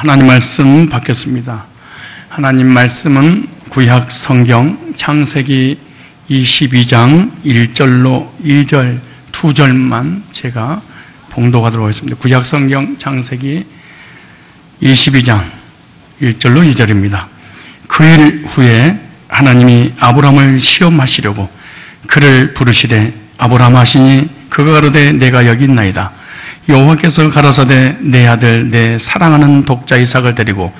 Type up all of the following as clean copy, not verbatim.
하나님 말씀 받겠습니다. 하나님 말씀은 구약 성경 창세기 22장 1절로 2절, 2절만 제가 봉독하도록 하겠습니다. 구약 성경 창세기 22장 1절로 2절입니다. 그 일 후에 하나님이 아브람을 시험하시려고 그를 부르시되 아브람 하시니 그가 가로되 내가 여기 있나이다. 여호와께서 가라사대 내 아들 내 사랑하는 독자 이삭을 데리고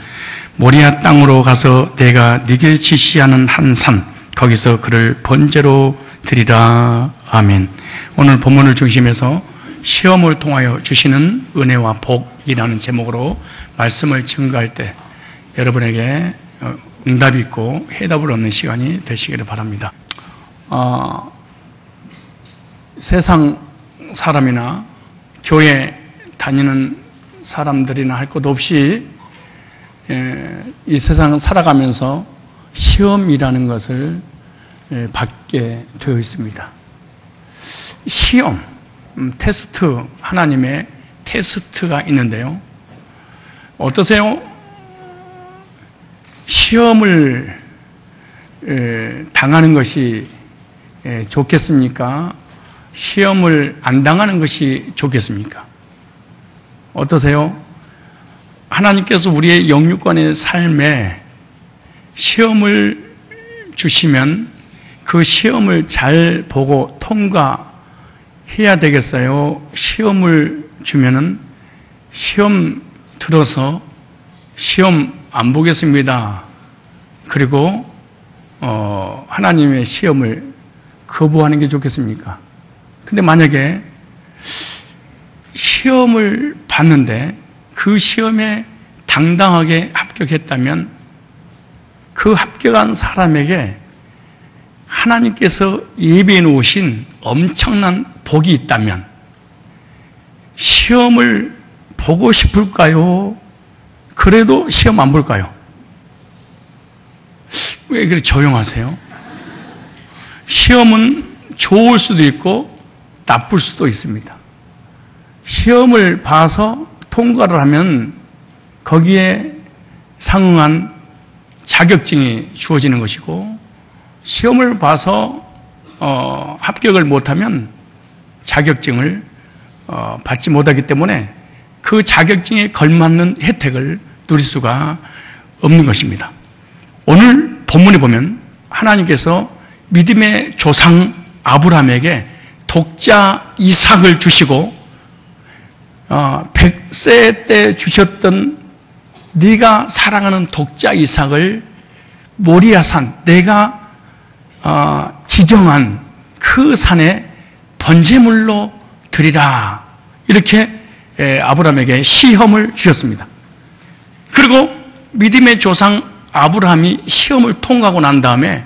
모리아 땅으로 가서 내가 네게 지시하는 한 산 거기서 그를 번제로 드리라. 아멘. 오늘 본문을 중심해서 시험을 통하여 주시는 은혜와 복이라는 제목으로 말씀을 증거할 때 여러분에게 응답이 있고 해답을 얻는 시간이 되시기를 바랍니다. 세상 사람이나 교회 다니는 사람들이나 할 것 없이 이 세상을 살아가면서 시험이라는 것을 받게 되어 있습니다. 시험, 테스트, 하나님의 테스트가 있는데요. 어떠세요? 시험을 당하는 것이 좋겠습니까? 시험을 안 당하는 것이 좋겠습니까? 어떠세요? 하나님께서 우리의 영육간의 삶에 시험을 주시면 그 시험을 잘 보고 통과해야 되겠어요? 시험을 주면은 시험 들어서 시험 안 보겠습니다. 그리고 하나님의 시험을 거부하는 게 좋겠습니까? 근데 만약에 시험을 봤는데 그 시험에 당당하게 합격했다면 그 합격한 사람에게 하나님께서 예비해 놓으신 엄청난 복이 있다면 시험을 보고 싶을까요? 그래도 시험 안 볼까요? 왜 그렇게 조용하세요? 시험은 좋을 수도 있고 나쁠 수도 있습니다. 시험을 봐서 통과를 하면 거기에 상응한 자격증이 주어지는 것이고 시험을 봐서 합격을 못하면 자격증을 받지 못하기 때문에 그 자격증에 걸맞는 혜택을 누릴 수가 없는 것입니다. 오늘 본문에 보면 하나님께서 믿음의 조상 아브라함에게 독자 이삭을 주시고 100세 때 주셨던 네가 사랑하는 독자 이삭을 모리아산 내가 지정한 그 산에 번제물로 드리라. 이렇게 아브라함에게 시험을 주셨습니다. 그리고 믿음의 조상 아브라함이 시험을 통과하고 난 다음에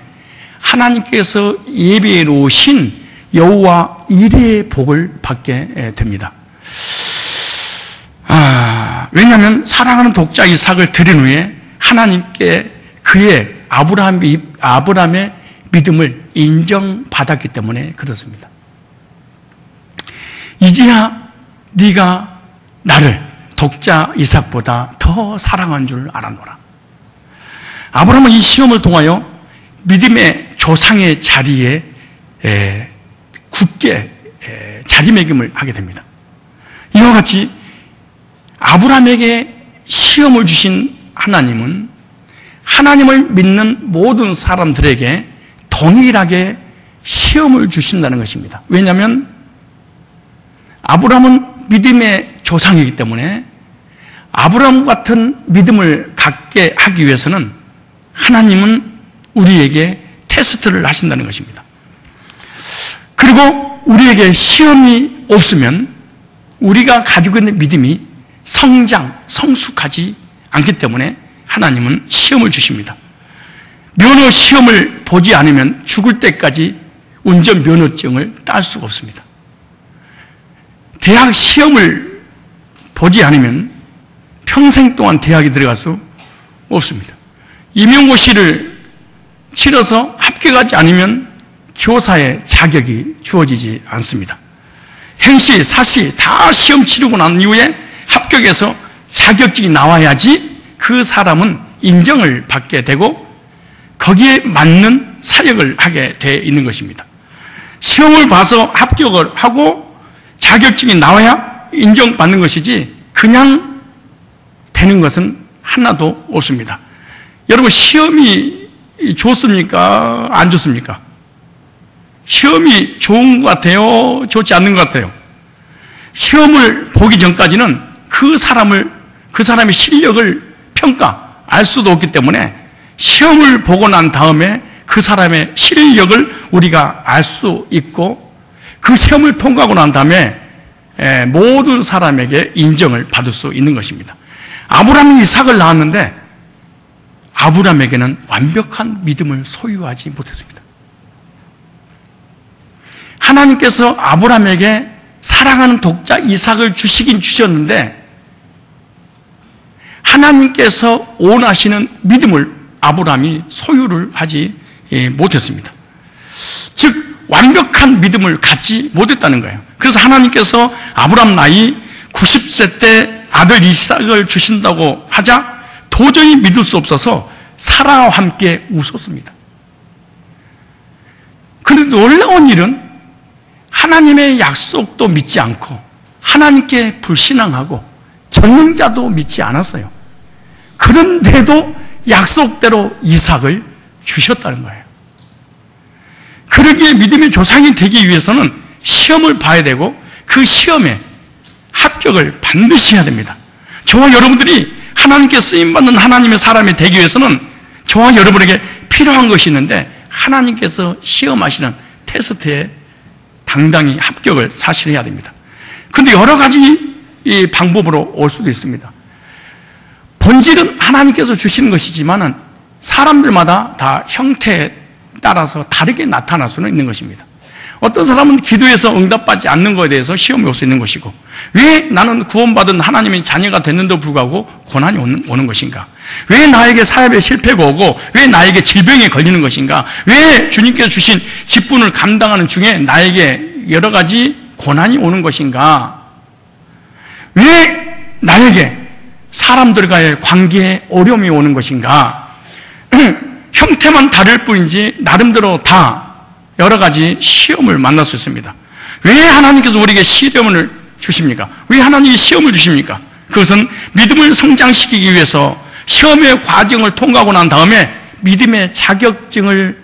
하나님께서 예비해 놓으신 여호와 이레의 복을 받게 됩니다. 왜냐하면 사랑하는 독자 이삭을 드린 후에 하나님께 그의 아브라함의 믿음을 인정받았기 때문에 그렇습니다. 이제야 네가 나를 독자 이삭보다 더 사랑한 줄 알았노라. 아브라함은 이 시험을 통하여 믿음의 조상의 자리에 굳게 자리매김을 하게 됩니다. 이와 같이 아브라함에게 시험을 주신 하나님은 하나님을 믿는 모든 사람들에게 동일하게 시험을 주신다는 것입니다. 왜냐하면 아브라함은 믿음의 조상이기 때문에 아브라함 같은 믿음을 갖게 하기 위해서는 하나님은 우리에게 테스트를 하신다는 것입니다. 그리고 우리에게 시험이 없으면 우리가 가지고 있는 믿음이 성숙하지 않기 때문에 하나님은 시험을 주십니다. 면허 시험을 보지 않으면 죽을 때까지 운전 면허증을 딸 수가 없습니다. 대학 시험을 보지 않으면 평생 동안 대학에 들어갈 수 없습니다. 임용고시를 치러서 합격하지 않으면 교사의 자격이 주어지지 않습니다. 행시, 사시 다 시험 치르고 난 이후에 합격해서 자격증이 나와야지 그 사람은 인정을 받게 되고 거기에 맞는 사역을 하게 되어 있는 것입니다. 시험을 봐서 합격을 하고 자격증이 나와야 인정받는 것이지 그냥 되는 것은 하나도 없습니다. 여러분, 시험이 좋습니까? 안 좋습니까? 시험이 좋은 것 같아요? 좋지 않는 것 같아요? 시험을 보기 전까지는 그 사람의 실력을 알 수도 없기 때문에 시험을 보고 난 다음에 그 사람의 실력을 우리가 알 수 있고 그 시험을 통과하고 난 다음에 모든 사람에게 인정을 받을 수 있는 것입니다. 아브라함이 이삭을 낳았는데 아브라함에게는 완벽한 믿음을 소유하지 못했습니다. 하나님께서 아브라함에게 사랑하는 독자 이삭을 주시긴 주셨는데 하나님께서 원하시는 믿음을 아브라함이 소유를 하지 못했습니다. 즉 완벽한 믿음을 갖지 못했다는 거예요. 그래서 하나님께서 아브라함 나이 90세 때 아들 이삭을 주신다고 하자 도저히 믿을 수 없어서 사라와 함께 웃었습니다. 그런데 놀라운 일은 하나님의 약속도 믿지 않고 하나님께 불신앙하고 전능자도 믿지 않았어요. 그런데도 약속대로 이삭을 주셨다는 거예요. 그러기에 믿음의 조상이 되기 위해서는 시험을 봐야 되고 그 시험에 합격을 반드시 해야 됩니다. 저와 여러분들이 하나님께 쓰임받는 하나님의 사람이 되기 위해서는 저와 여러분에게 필요한 것이 있는데 하나님께서 시험하시는 테스트에 당당히 합격을 사실 해야 됩니다. 그런데 여러 가지 이 방법으로 올 수도 있습니다. 본질은 하나님께서 주시는 것이지만은 사람들마다 다 형태에 따라서 다르게 나타날 수는 있는 것입니다. 어떤 사람은 기도해서 응답받지 않는 것에 대해서 시험이 올 수 있는 것이고 왜 나는 구원받은 하나님의 자녀가 됐는데도 불구하고 고난이 오는 것인가? 왜 나에게 사업에 실패가 오고 왜 나에게 질병에 걸리는 것인가? 왜 주님께서 주신 직분을 감당하는 중에 나에게 여러 가지 고난이 오는 것인가? 왜 나에게 사람들과의 관계에 어려움이 오는 것인가? 형태만 다를 뿐이지 나름대로 다 여러 가지 시험을 만날 수 있습니다. 왜 하나님께서 우리에게 시험을 주십니까? 왜 하나님이 시험을 주십니까? 그것은 믿음을 성장시키기 위해서 시험의 과정을 통과하고 난 다음에 믿음의 자격증을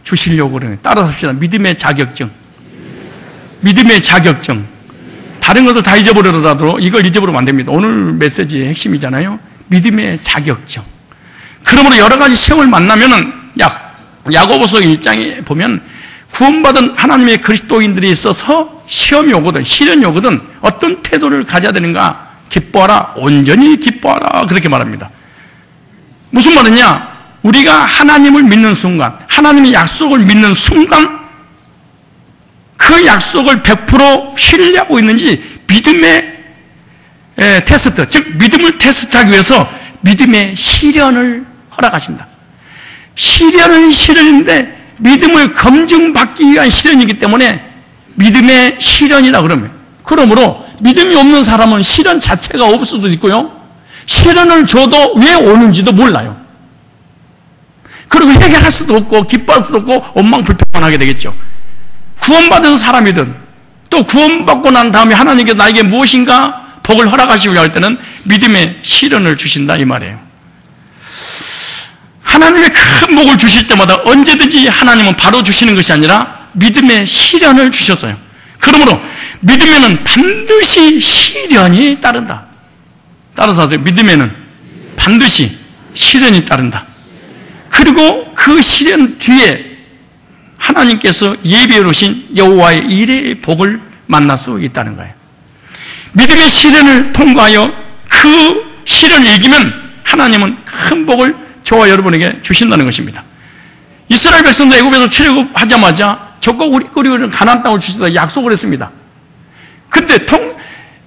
주시려고 그래요. 따라서 합시다. 믿음의 자격증. 믿음의 자격증. 다른 것을 다 잊어버리더라도 이걸 잊어버리면 안 됩니다. 오늘 메시지의 핵심이잖아요. 믿음의 자격증. 그러므로 여러 가지 시험을 만나면은 야고보서 1장에 보면 구원받은 하나님의 그리스도인들이 있어서 시험이 오거든, 시련이 오거든 어떤 태도를 가져야 되는가? 기뻐하라, 온전히 기뻐하라 그렇게 말합니다. 무슨 말이냐? 우리가 하나님을 믿는 순간, 하나님의 약속을 믿는 순간 그 약속을 100% 신뢰하고 있는지 믿음의 테스트, 즉 믿음을 테스트하기 위해서 믿음의 시련을 허락하신다. 시련은 시련인데 믿음을 검증받기 위한 시련이기 때문에 믿음의 시련이라 그러므로 믿음이 없는 사람은 시련 자체가 없을 수도 있고요. 시련을 줘도 왜 오는지도 몰라요. 그리고 해결할 수도 없고 기뻐할 수도 없고 원망불평하게 되겠죠. 구원받은 사람이든 또 구원받고 난 다음에 하나님께서 나에게 무엇인가 복을 허락하시고자 할 때는 믿음의 시련을 주신다 이 말이에요. 하나님의 큰 복을 주실 때마다 언제든지 하나님은 바로 주시는 것이 아니라 믿음의 시련을 주셨어요. 그러므로 믿음에는 반드시 시련이 따른다. 따라서 하세요. 믿음에는 반드시 시련이 따른다. 그리고 그 시련 뒤에 하나님께서 예비해 놓으신 여호와의 일의 복을 만날 수 있다는 거예요. 믿음의 시련을 통과하여 그 시련을 이기면 하나님은 큰 복을 저와 여러분에게 주신다는 것입니다. 이스라엘 백성도 애굽에서 출애굽하자마자 적과 우리 끓이는 가나안 땅을 주시다 약속을 했습니다. 그때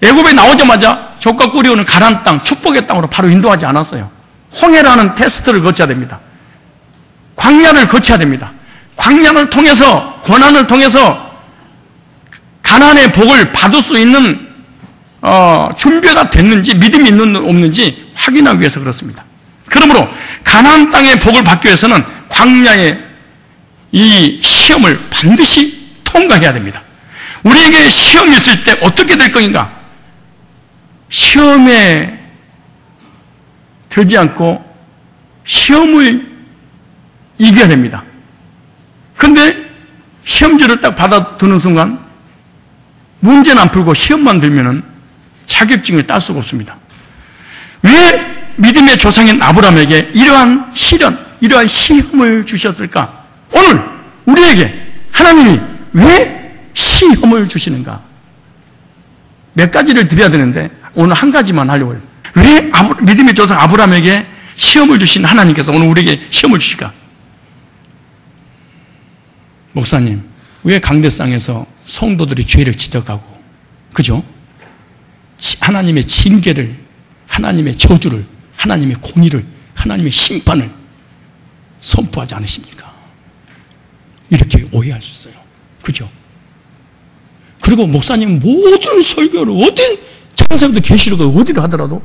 애굽에 나오자마자 적과 끓이는 가나안 땅, 축복의 땅으로 바로 인도하지 않았어요. 홍해라는 테스트를 거쳐야 됩니다. 광야를 거쳐야 됩니다. 광야를 통해서 고난을 통해서 가나안의 복을 받을 수 있는 준비가 됐는지 믿음이 있는 없는지 확인하기 위해서 그렇습니다. 그러므로 가나안 땅의 복을 받기 위해서는 광야의 이 시험을 반드시 통과해야 됩니다. 우리에게 시험이 있을 때 어떻게 될 것인가? 시험에 들지 않고 시험을 이겨야 됩니다. 그런데 시험지를 딱 받아두는 순간 문제는 안 풀고 시험만 들면은 자격증을 딸 수가 없습니다. 왜 믿음의 조상인 아브라함에게 이러한 시련, 이러한 시험을 주셨을까? 오늘 우리에게 하나님이 왜 시험을 주시는가? 몇 가지를 드려야 되는데 오늘 한 가지만 하려고 해요. 왜 믿음의 조상 아브라함에게 시험을 주신 하나님께서 오늘 우리에게 시험을 주실까? 목사님, 왜 강대상에서 성도들이 죄를 지적하고, 그죠? 하나님의 징계를, 하나님의 저주를, 하나님의 공의를, 하나님의 심판을 선포하지 않으십니까? 이렇게 오해할 수 있어요. 그죠? 그리고 목사님 모든 설교를, 어디 창세부터 계시록을 어디를 하더라도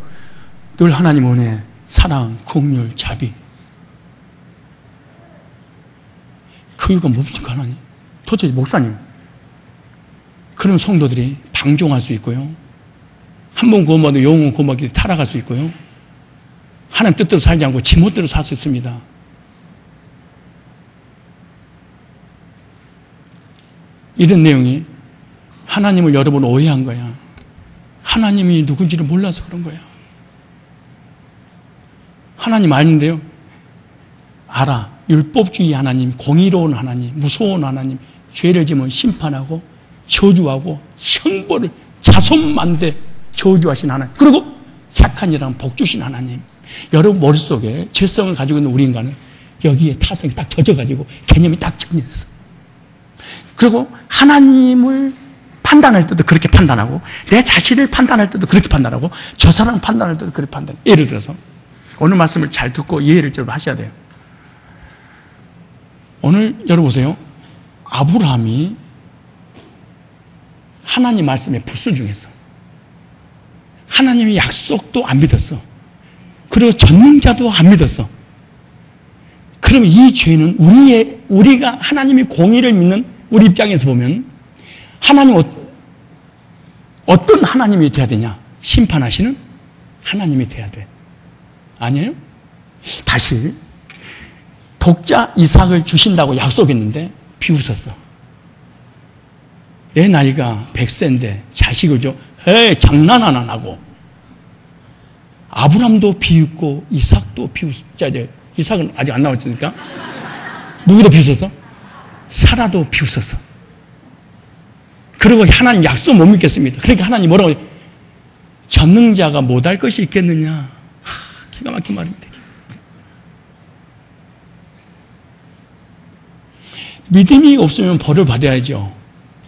늘 하나님 은혜, 사랑, 긍휼, 자비. 그 이유가 뭡니까, 하나님? 도대체 목사님, 그런 성도들이 방종할 수 있고요. 한 번 구원받아 영원 구원받기 타락할 수 있고요. 하나님 뜻대로 살지 않고 지멋대로 살 수 있습니다. 이런 내용이 하나님을 여러 번 오해한 거야. 하나님이 누군지를 몰라서 그런 거야. 하나님 아는데요. 알아. 율법주의 하나님, 공의로운 하나님, 무서운 하나님, 죄를 지면 심판하고 저주하고 형벌을 자손만대 저주하신 하나님, 그리고 착한 일하면 복 주신 하나님. 여러분 머릿속에 죄성을 가지고 있는 우리 인간은 여기에 타성이 딱 젖어가지고 개념이 딱 정리됐어. 그리고 하나님을 판단할 때도 그렇게 판단하고, 내 자신을 판단할 때도 그렇게 판단하고, 저 사람 판단할 때도 그렇게 판단해. 예를 들어서 오늘 말씀을 잘 듣고 이해를 좀 하셔야 돼요. 오늘 여러분 보세요. 아브라함이 하나님 말씀에 불순종했어. 하나님의 약속도 안 믿었어. 그리고 전능자도 안 믿었어. 그럼 이 죄는 우리가 하나님의 공의를 믿는 우리 입장에서 보면 하나님 어떤 하나님이 돼야 되냐? 심판하시는 하나님이 돼야 돼. 아니에요? 다시 독자 이삭을 주신다고 약속했는데 비웃었어. 내 나이가 100세인데 자식을 줘? 에이, 장난하나 나고. 아브람도 비웃고 이삭도 비웃었죠. 이삭은 아직 안 나왔으니까. 누구도 비웃었어? 사라도 비웃었어. 그리고 하나님 약속 못 믿겠습니다. 그러니까 하나님 뭐라고 해요? 전능자가 못할 것이 있겠느냐. 기가 막힌 말입니다. 믿음이 없으면 벌을 받아야죠.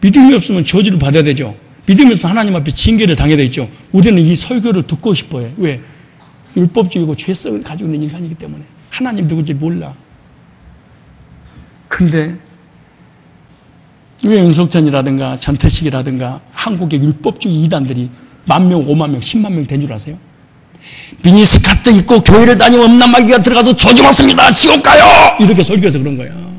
믿음이 없으면 저주를 받아야 되죠. 믿음이 없으면 하나님 앞에 징계를 당해야 되죠. 우리는 이 설교를 듣고 싶어요. 왜? 율법주의고 죄성을 가지고 있는 인간이기 때문에. 하나님 누군지 몰라. 근데 왜 윤석천이라든가 전태식이라든가 한국의 율법주의 이단들이 10,000명, 50,000명, 100,000명 된 줄 아세요? 미니스커트 입고 교회를 다니면 음란마귀가 들어가서 저주 받습니다. 지옥 가요! 이렇게 설교해서 그런 거야.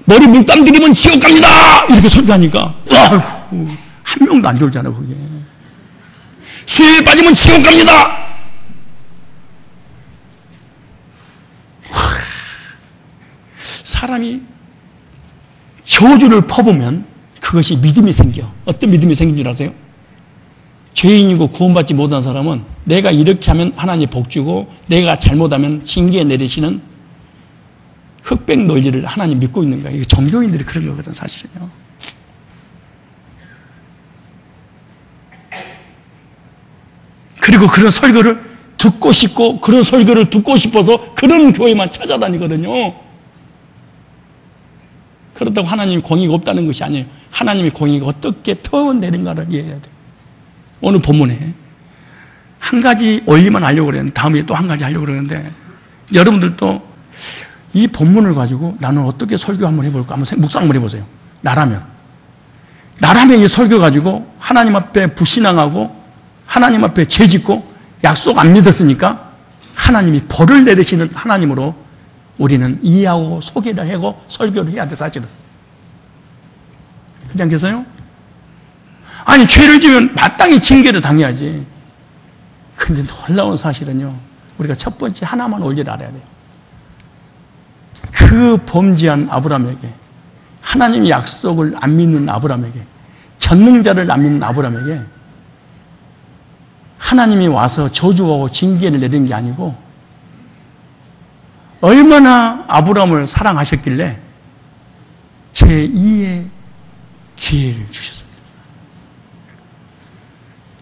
머리 물감 들이면 지옥 갑니다! 이렇게 설교하니까 한 명도 안 졸잖아, 그게. 수요일에 빠지면 지옥 갑니다! 사람이 저주를 퍼보면 그것이 믿음이 생겨. 어떤 믿음이 생긴 줄 아세요? 죄인이고 구원받지 못한 사람은 내가 이렇게 하면 하나님 복 주고 내가 잘못하면 징계 내리시는 흑백 논리를 하나님 믿고 있는 거야. 이게 종교인들이 그런 거거든, 사실은요. 그리고 그런 설교를 듣고 싶고 그런 설교를 듣고 싶어서 그런 교회만 찾아다니거든요. 그렇다고 하나님 공의가 없다는 것이 아니에요. 하나님의 공의가 어떻게 표현되는가를 이해해야 돼요. 오늘 본문에 한 가지 원리만 하려고 그랬는데 다음에 또 한 가지 하려고 그러는데 여러분들도 이 본문을 가지고 나는 어떻게 설교 한번 해볼까 한번 묵상 한번 해보세요. 나라면 이 설교 가지고 하나님 앞에 불신앙하고 하나님 앞에 죄짓고 약속 안 믿었으니까 하나님이 벌을 내리시는 하나님으로 우리는 이해하고 소개를 하고 설교를 해야 돼, 사실은. 그렇지 않겠어요? 아니, 죄를 지면 마땅히 징계를 당해야지. 근데 놀라운 사실은요, 우리가 첫 번째 하나만 원리를 알아야 돼요. 그 범죄한 아브라함에게, 하나님의 약속을 안 믿는 아브라함에게, 전능자를 안 믿는 아브라함에게 하나님이 와서 저주하고 징계를 내리는 게 아니고 얼마나 아브라함을 사랑하셨길래 제2의 기회를 주셨습니다.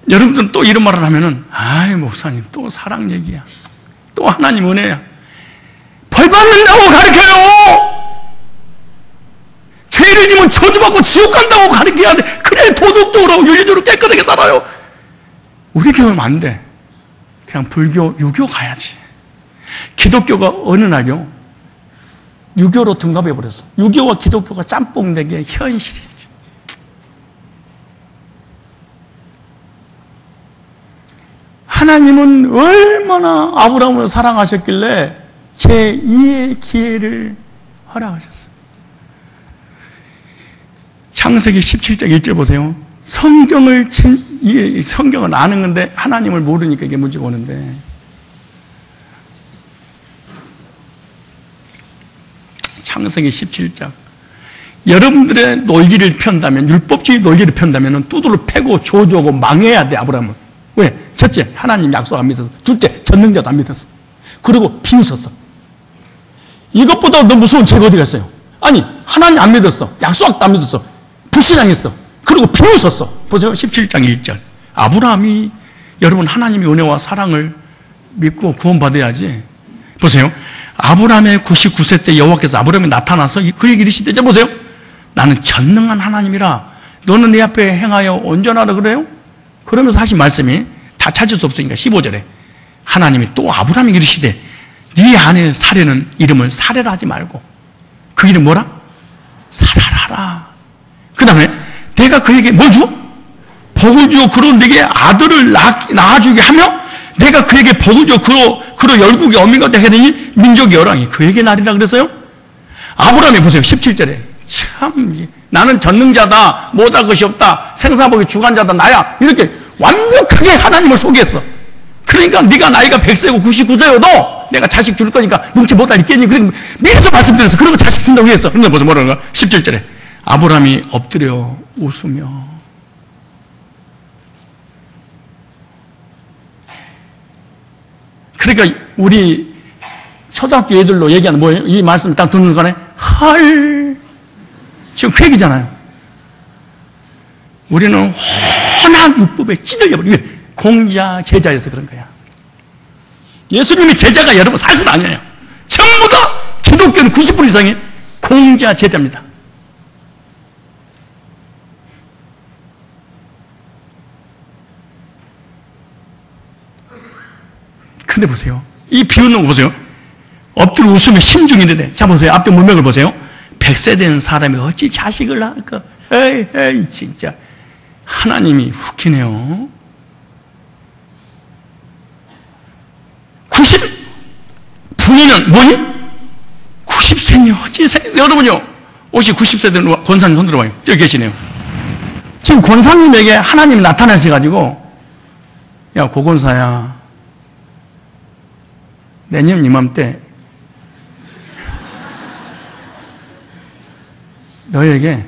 여러분들은 또 이런 말을 하면은, 아이, 목사님, 또 사랑 얘기야. 또 하나님 은혜야. 벌 받는다고 가르쳐요! 죄를 지면 저주받고 지옥 간다고 가르쳐야 돼. 그래, 도덕적으로, 윤리적으로 깨끗하게 살아요. 우리 교회는 안 돼. 그냥 불교, 유교 가야지. 기독교가 어느 날요, 유교로 둔갑해버렸어. 유교와 기독교가 짬뽕되게 현실이에요. 하나님은 얼마나 아브라함을 사랑하셨길래 제2의 기회를 허락하셨어요. 창세기 17장 1절 보세요. 성경을 아는 건데 하나님을 모르니까 이게 문제가 오는데, 창세기 17장, 여러분들의 논리를 편다면, 율법주의 논리를 편다면 두드러 패고 조조하고 망해야 돼, 아브라함은. 왜? 첫째, 하나님 약속 안 믿었어. 둘째, 전능자도 안 믿었어. 그리고 비웃었어. 이것보다 더 무서운 죄가 어디가 있어요? 아니, 하나님 안 믿었어. 약속도 안 믿었어. 불신앙했어. 그리고 비웃었어. 보세요. 17장 1절. 아브라함이, 여러분, 하나님의 은혜와 사랑을 믿고 구원받아야지. 보세요. 아브라함의 99세 때 여호와께서 아브라함에 나타나서 그 얘기를 이르시되, 보세요. 나는 전능한 하나님이라 너는 내 앞에 행하여 온전하라 그래요? 그러면서 하신 말씀이 다 찾을 수 없으니까 15절에 하나님이 또 아브라함에게 이르시되, 네 아내 사례는 이름을 사례라 하지 말고 그 이름 뭐라? 사라라라. 그 다음에 내가 그에게 뭘 줘? 복을 주어 그로 내게 아들을 낳아주게 하며 내가 그에게 복을 주어 그로 열국의 어미가 되게 되니 민족의 열왕이 그에게 나리라 그랬어요. 아브라함이 보세요. 17절에 참, 나는 전능자다, 못할 것이 없다, 생사복의 주관자다, 나야, 이렇게 완벽하게 하나님을 소개했어. 그러니까 네가 나이가 100세고 99세여도 내가 자식 줄 거니까 눈치 못 알겠니? 그러니까 미리서 말씀드렸어. 그러고 자식 준다고 했어. 그런데 보세요. 뭐라는가? 17절에 아브라함이 엎드려 웃으며. 그러니까 우리 초등학교 애들로 얘기하는 뭐예요? 이 말씀 딱 듣는 순간에 헐, 지금 그 얘기잖아요. 우리는 워낙 율법에 찌들려버려. 공자 제자여서 그런 거야. 예수님이 제자가 여러분 사실 아니에요. 전부 다 기독교는 90% 이상이 공자 제자입니다. 근데 보세요. 이 비웃는 거 보세요. 엎드려 웃으며 심중인데, 자 보세요. 앞에 문맥을 보세요. 100세 된 사람이 어찌 자식을 낳을까? 에이 진짜 하나님이 웃기네요. 90분이면 뭐니? 90세니 어찌 여러분요. 혹시 90세 된 권사님 손 들어봐요. 저기 계시네요. 지금 권사님에게 하나님이 나타나셔가지고, 야 고권사야, 내년 이맘때 너에게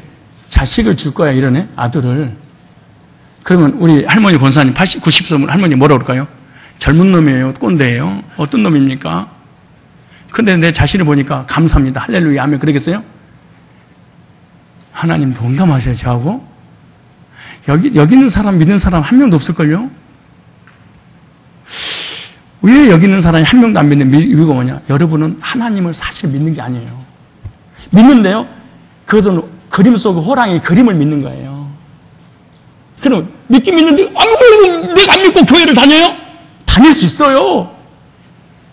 자식을 줄 거야, 이러네. 아들을. 그러면 우리 할머니 권사님 80, 90세 할머니 뭐라 그럴까요? 젊은 놈이에요? 꼰대예요? 어떤 놈입니까? 근데 내 자신을 보니까 감사합니다. 할렐루야 하면 그러겠어요? 하나님 농담하세요, 저하고? 여기 있는 사람, 믿는 사람 한 명도 없을걸요? 왜 여기 있는 사람이 한 명도 안 믿는 이유가 뭐냐? 여러분은 하나님을 사실 믿는 게 아니에요. 믿는데요, 그것은 그림 속 호랑이 그림을 믿는 거예요. 그럼 믿긴 믿는데, 아무도 내가 안 믿고 교회를 다녀요? 다닐 수 있어요.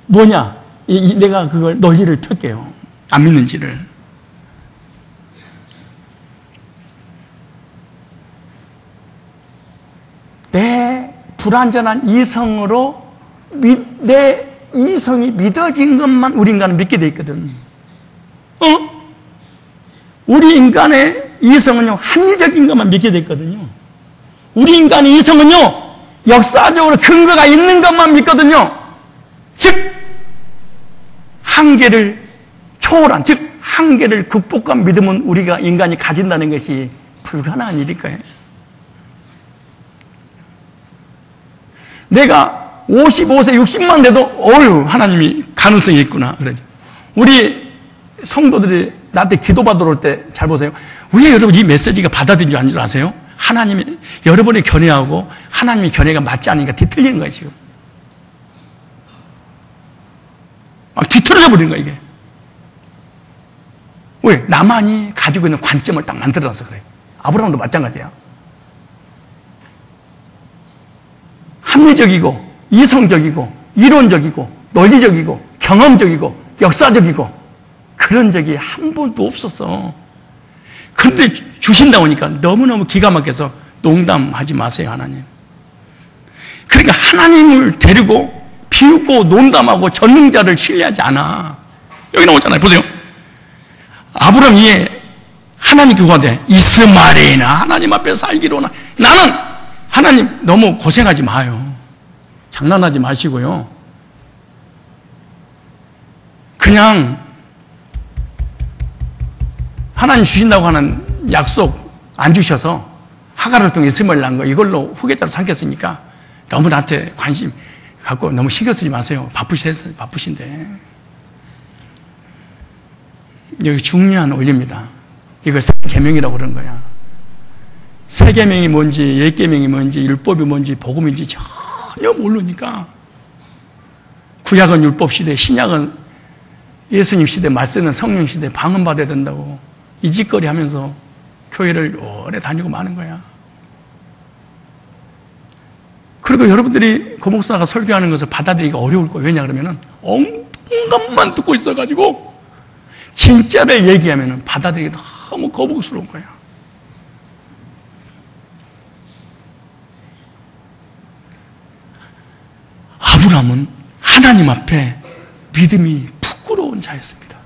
뭐냐? 내가 그걸 논리를 펼게요. 안 믿는지를. 내 불완전한 이성으로 내 이성이 믿어진 것만 우리 인간은 믿게 돼 있거든. 우리 인간의 이성은요, 합리적인 것만 믿게 돼 있거든요. 우리 인간의 이성은요, 역사적으로 근거가 있는 것만 믿거든요. 즉, 한계를 초월한, 즉, 한계를 극복한 믿음은 우리가 인간이 가진다는 것이 불가능한 일일 거예요. 내가 55세, 60만 돼도, 하나님이 가능성이 있구나. 그러죠. 우리 성도들이 나한테 기도받으러 올 때 잘 보세요. 왜 여러분 이 메시지가 받아들인 줄 아는 줄 아세요? 하나님이, 여러분의 견해하고 하나님의 견해가 맞지 않으니까 뒤틀리는 거예요, 지금. 뒤틀어져 버리는 거예요, 이게. 왜? 나만이 가지고 있는 관점을 딱 만들어놔서 그래요. 아브라함도 마찬가지야. 합리적이고, 이성적이고, 이론적이고, 논리적이고, 경험적이고, 역사적이고, 그런 적이 한 번도 없었어. 그런데 주신다고 하니까 너무너무 기가 막혀서 농담하지 마세요, 하나님. 그러니까 하나님을 데리고 비웃고 농담하고 전능자를 신뢰하지 않아. 여기 나오잖아요. 보세요. 아브라함 이에 하나님 교화돼. 이스마엘이나 하나님 앞에 살기로나. 나는 하나님 너무 고생하지 마요. 장난하지 마시고요. 그냥 하나님 주신다고 하는 약속 안 주셔서 하갈을 통해 이스마엘 낳은 거 이걸로 후계자로 삼겠으니까 너무 나한테 관심 갖고 너무 신경 쓰지 마세요. 바쁘신데. 여기 중요한 원리입니다. 이걸 계명이라고 그러는 거야. 세 계명이 뭔지, 10계명이 뭔지, 율법이 뭔지, 복음인지 전혀 모르니까 구약은 율법 시대, 신약은 예수님 시대, 말씀은 성령 시대 방언받아야 된다고 이 짓거리 하면서 교회를 오래 다니고 마는 거야. 그리고 여러분들이 고 목사가 설교하는 것을 받아들이기가 어려울 거예요. 왜냐 그러면은 엉뚱것만 듣고 있어가지고 진짜를 얘기하면은 받아들이기 너무 거북스러운 거야. 아브라함은 하나님 앞에 믿음이 부끄러운 자였습니다.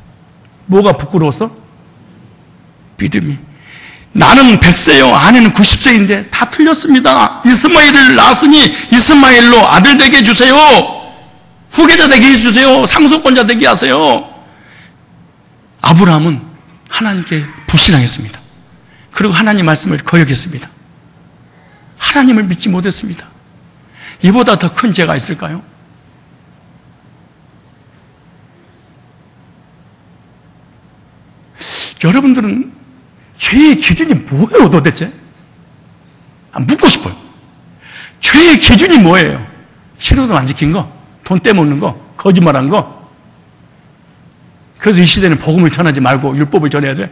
뭐가 부끄러워서? 믿음이. 나는 100세요. 아내는 90세인데 다 틀렸습니다. 이스마엘을 낳았으니 이스마엘로 아들 되게 해주세요. 후계자 되게 해주세요. 상속권자 되게 하세요. 아브라함은 하나님께 불신하겠습니다. 그리고 하나님 말씀을 거역했습니다. 하나님을 믿지 못했습니다. 이보다 더 큰 죄가 있을까요? 여러분들은 죄의 기준이 뭐예요, 도대체? 묻고 싶어요. 죄의 기준이 뭐예요? 신호등 안 지킨 거? 돈 떼먹는 거? 거짓말한 거? 그래서 이 시대는 복음을 전하지 말고 율법을 전해야 돼?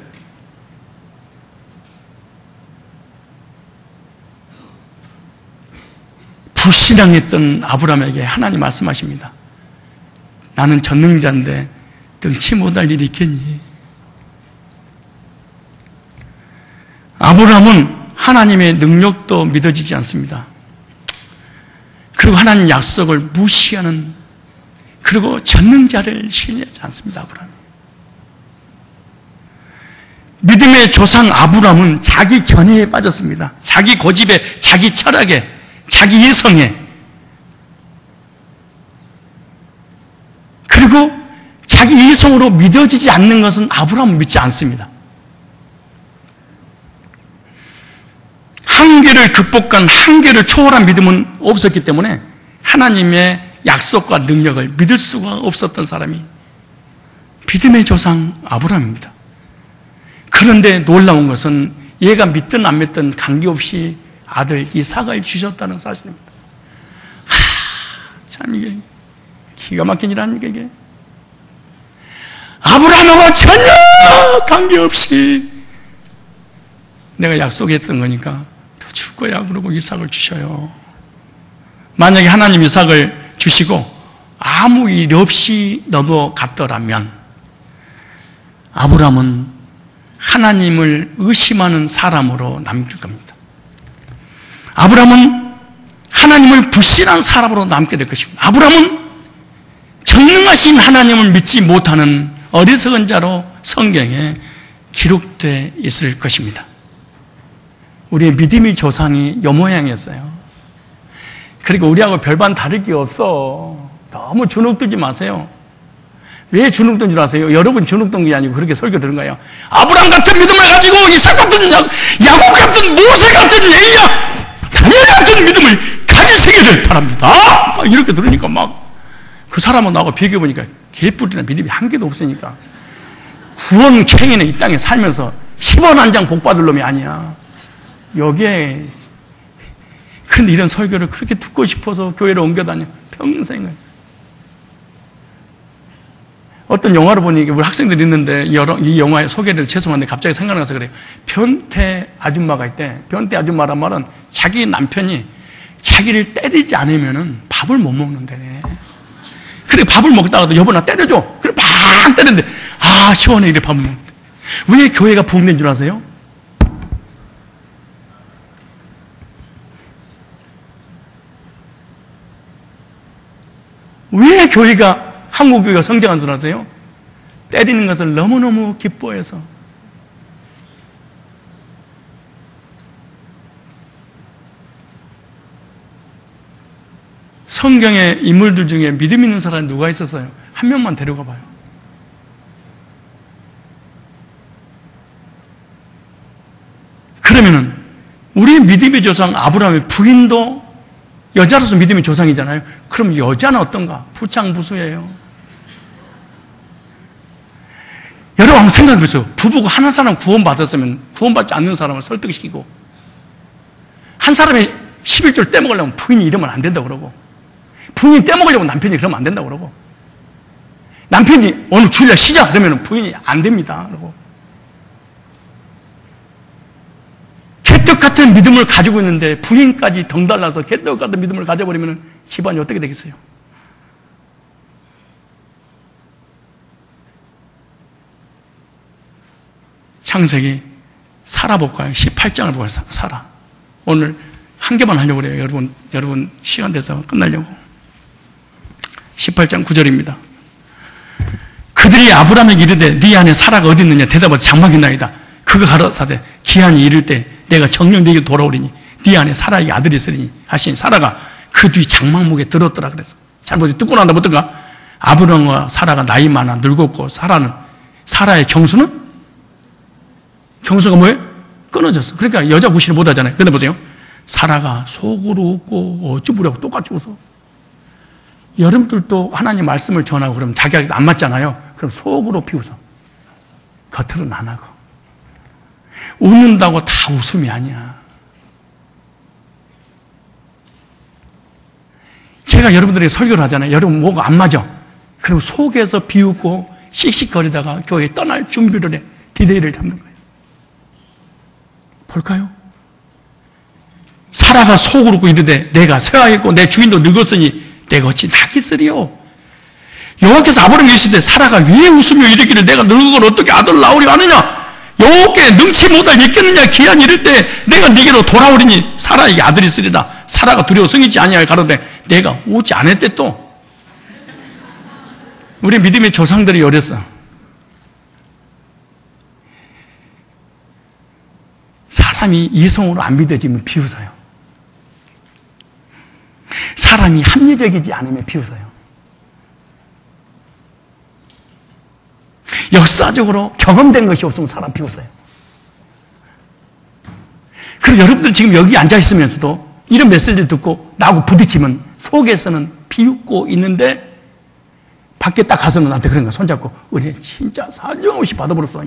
불신앙했던 아브라함에게 하나님 말씀하십니다. 나는 전능자인데 등치 못할 일이 있겠니? 아브라함은 하나님의 능력도 믿어지지 않습니다. 그리고 하나님 약속을 무시하는, 그리고 전능자를 신뢰하지 않습니다. 아브라함. 믿음의 조상 아브라함은 자기 견해에 빠졌습니다. 자기 고집에, 자기 철학에, 자기 이성에, 그리고 자기 이성으로 믿어지지 않는 것은 아브라함은 믿지 않습니다. 한계를 극복한, 한계를 초월한 믿음은 없었기 때문에 하나님의 약속과 능력을 믿을 수가 없었던 사람이 믿음의 조상 아브라함입니다. 그런데 놀라운 것은 얘가 믿든 안 믿든 관계없이 아들 이삭을 주셨다는 사실입니다. 참 이게 기가 막힌 일 아닙니까 이게? 아브라함하고 전혀 관계없이 내가 약속했던 거니까 더 줄 거야 그러고 이삭을 주셔요. 만약에 하나님 이삭을 주시고 아무 일 없이 넘어갔더라면 아브라함은 하나님을 의심하는 사람으로 남길 겁니다. 아브라함은 하나님을 불신한 사람으로 남게 될 것입니다. 아브라함은 전능하신 하나님을 믿지 못하는 어리석은 자로 성경에 기록되어 있을 것입니다. 우리의 믿음의 조상이 요 모양이었어요. 그리고 우리하고 별반 다를 게 없어. 너무 주눅들지 마세요. 왜 주눅든 줄 아세요? 여러분 주눅든 게 아니고 그렇게 설교 들은 거예요. 아브라함 같은 믿음을 가지고 이삭 같은 야곱 같은 모세 같은 엘리야 다니엘 같은 믿음을 가지시기를 바랍니다. 막 이렇게 들으니까 막 그 사람은 나하고 비교해보니까 개뿔이나 믿음이 한 개도 없으니까 구원 캥이는 이 땅에 살면서 10원 한 장 복 받을 놈이 아니야. 여기에 근데 이런 설교를 그렇게 듣고 싶어서 교회를 옮겨 다녀. 평생을. 어떤 영화를 보니 우리 학생들이 있는데 이 영화의 소개를 죄송한데 갑자기 생각나서 그래요. 변태 아줌마가 있대. 변태 아줌마란 말은 자기 남편이 자기를 때리지 않으면 밥을 못 먹는데. 그래 밥을 먹다가도 여보 나 때려줘. 그래 막 때리는데 아 시원해 이래 밥을 먹는데. 왜 교회가 부흥된 줄 아세요? 왜 교회가 한국 교회가 성장한 줄 아세요? 때리는 것을 너무너무 기뻐해서. 성경의 인물들 중에 믿음 있는 사람이 누가 있었어요? 한 명만 데려가 봐요. 그러면은 우리 믿음의 조상 아브라함의 부인도 여자로서 믿음의 조상이잖아요. 그럼 여자는 어떤가? 부창부수예요. 여러분 한번 생각해보세요. 부부가 한 사람 구원받았으면 구원받지 않는 사람을 설득시키고 한 사람이 11조를 떼먹으려면 부인이 이러면 안 된다고 그러고 부인이 떼먹으려면 남편이 그러면 안 된다고 그러고 남편이 오늘 주일날 쉬자 그러면 부인이 안 됩니다. 그러고 개떡 같은 믿음을 가지고 있는데 부인까지 덩달라서 개떡 같은 믿음을 가져버리면 집안이 어떻게 되겠어요? 창세기 사라 볼까요? 18장을 보고 사라. 오늘 한 개만 하려고 그래요. 여러분 시간 돼서 끝나려고. 18장 9절입니다. 그들이 아브라함에게 이르되 네 안에 사라가 어디 있느냐 대답하되 장막이나이다. 그가 가로사대 기한이 이를 때 내가 정녕 네게 돌아오리니 네 안에 사라에게 아들이 있으리니 하시니 사라가 그 뒤 장막목에 들었더라 그래서 잘못 듣고 나다 못든가 아브라함과 사라가 나이 많아 늙었고 사라의 경수가 뭐예요? 끊어졌어. 그러니까 여자 구실을 못 하잖아요. 근데 보세요. 사라가 속으로 웃고 어찌 보려고 똑같이 웃어. 여러분들도 하나님 말씀을 전하고 그러면 자기가 안 맞잖아요. 그럼 속으로 비웃어. 겉으로는 안 하고. 웃는다고 다 웃음이 아니야. 제가 여러분들에게 설교를 하잖아요. 여러분 뭐가 안 맞아. 그럼 속에서 비웃고 씩씩거리다가 교회에 떠날 준비를 해. 디데이를 잡는 거예요. 볼까요? 사라가 속으로 웃고 이르되 내가 쇠하였고 내 주인도 늙었으니 내가 어찌 낙이 쓰리요. 여호와께서 아브라함에게 이르시되 사라가 왜 웃으며 이르기를 내가 늙은 어떻게 아들을 낳으려 하느냐. 여호와께 능치 못할 있겠느냐. 기한이 이를 때 내가 네게로 돌아오리니 사라에게 아들이 있으리라. 사라가 두려워 성이지 아니하여 가로되 내가 오지 않았대. 또 우리 믿음의 조상들이 이랬어. 사람이 이성으로 안 믿어지면 비웃어요. 사람이 합리적이지 않으면 비웃어요. 역사적으로 경험된 것이 없으면 사람 비웃어요. 그리고 여러분들 지금 여기 앉아 있으면서도 이런 메시지를 듣고 나하고 부딪히면 속에서는 비웃고 있는데 밖에 딱 가서는 나한테 그런 거 손잡고 은혜 진짜 사정없이 받아버렸어.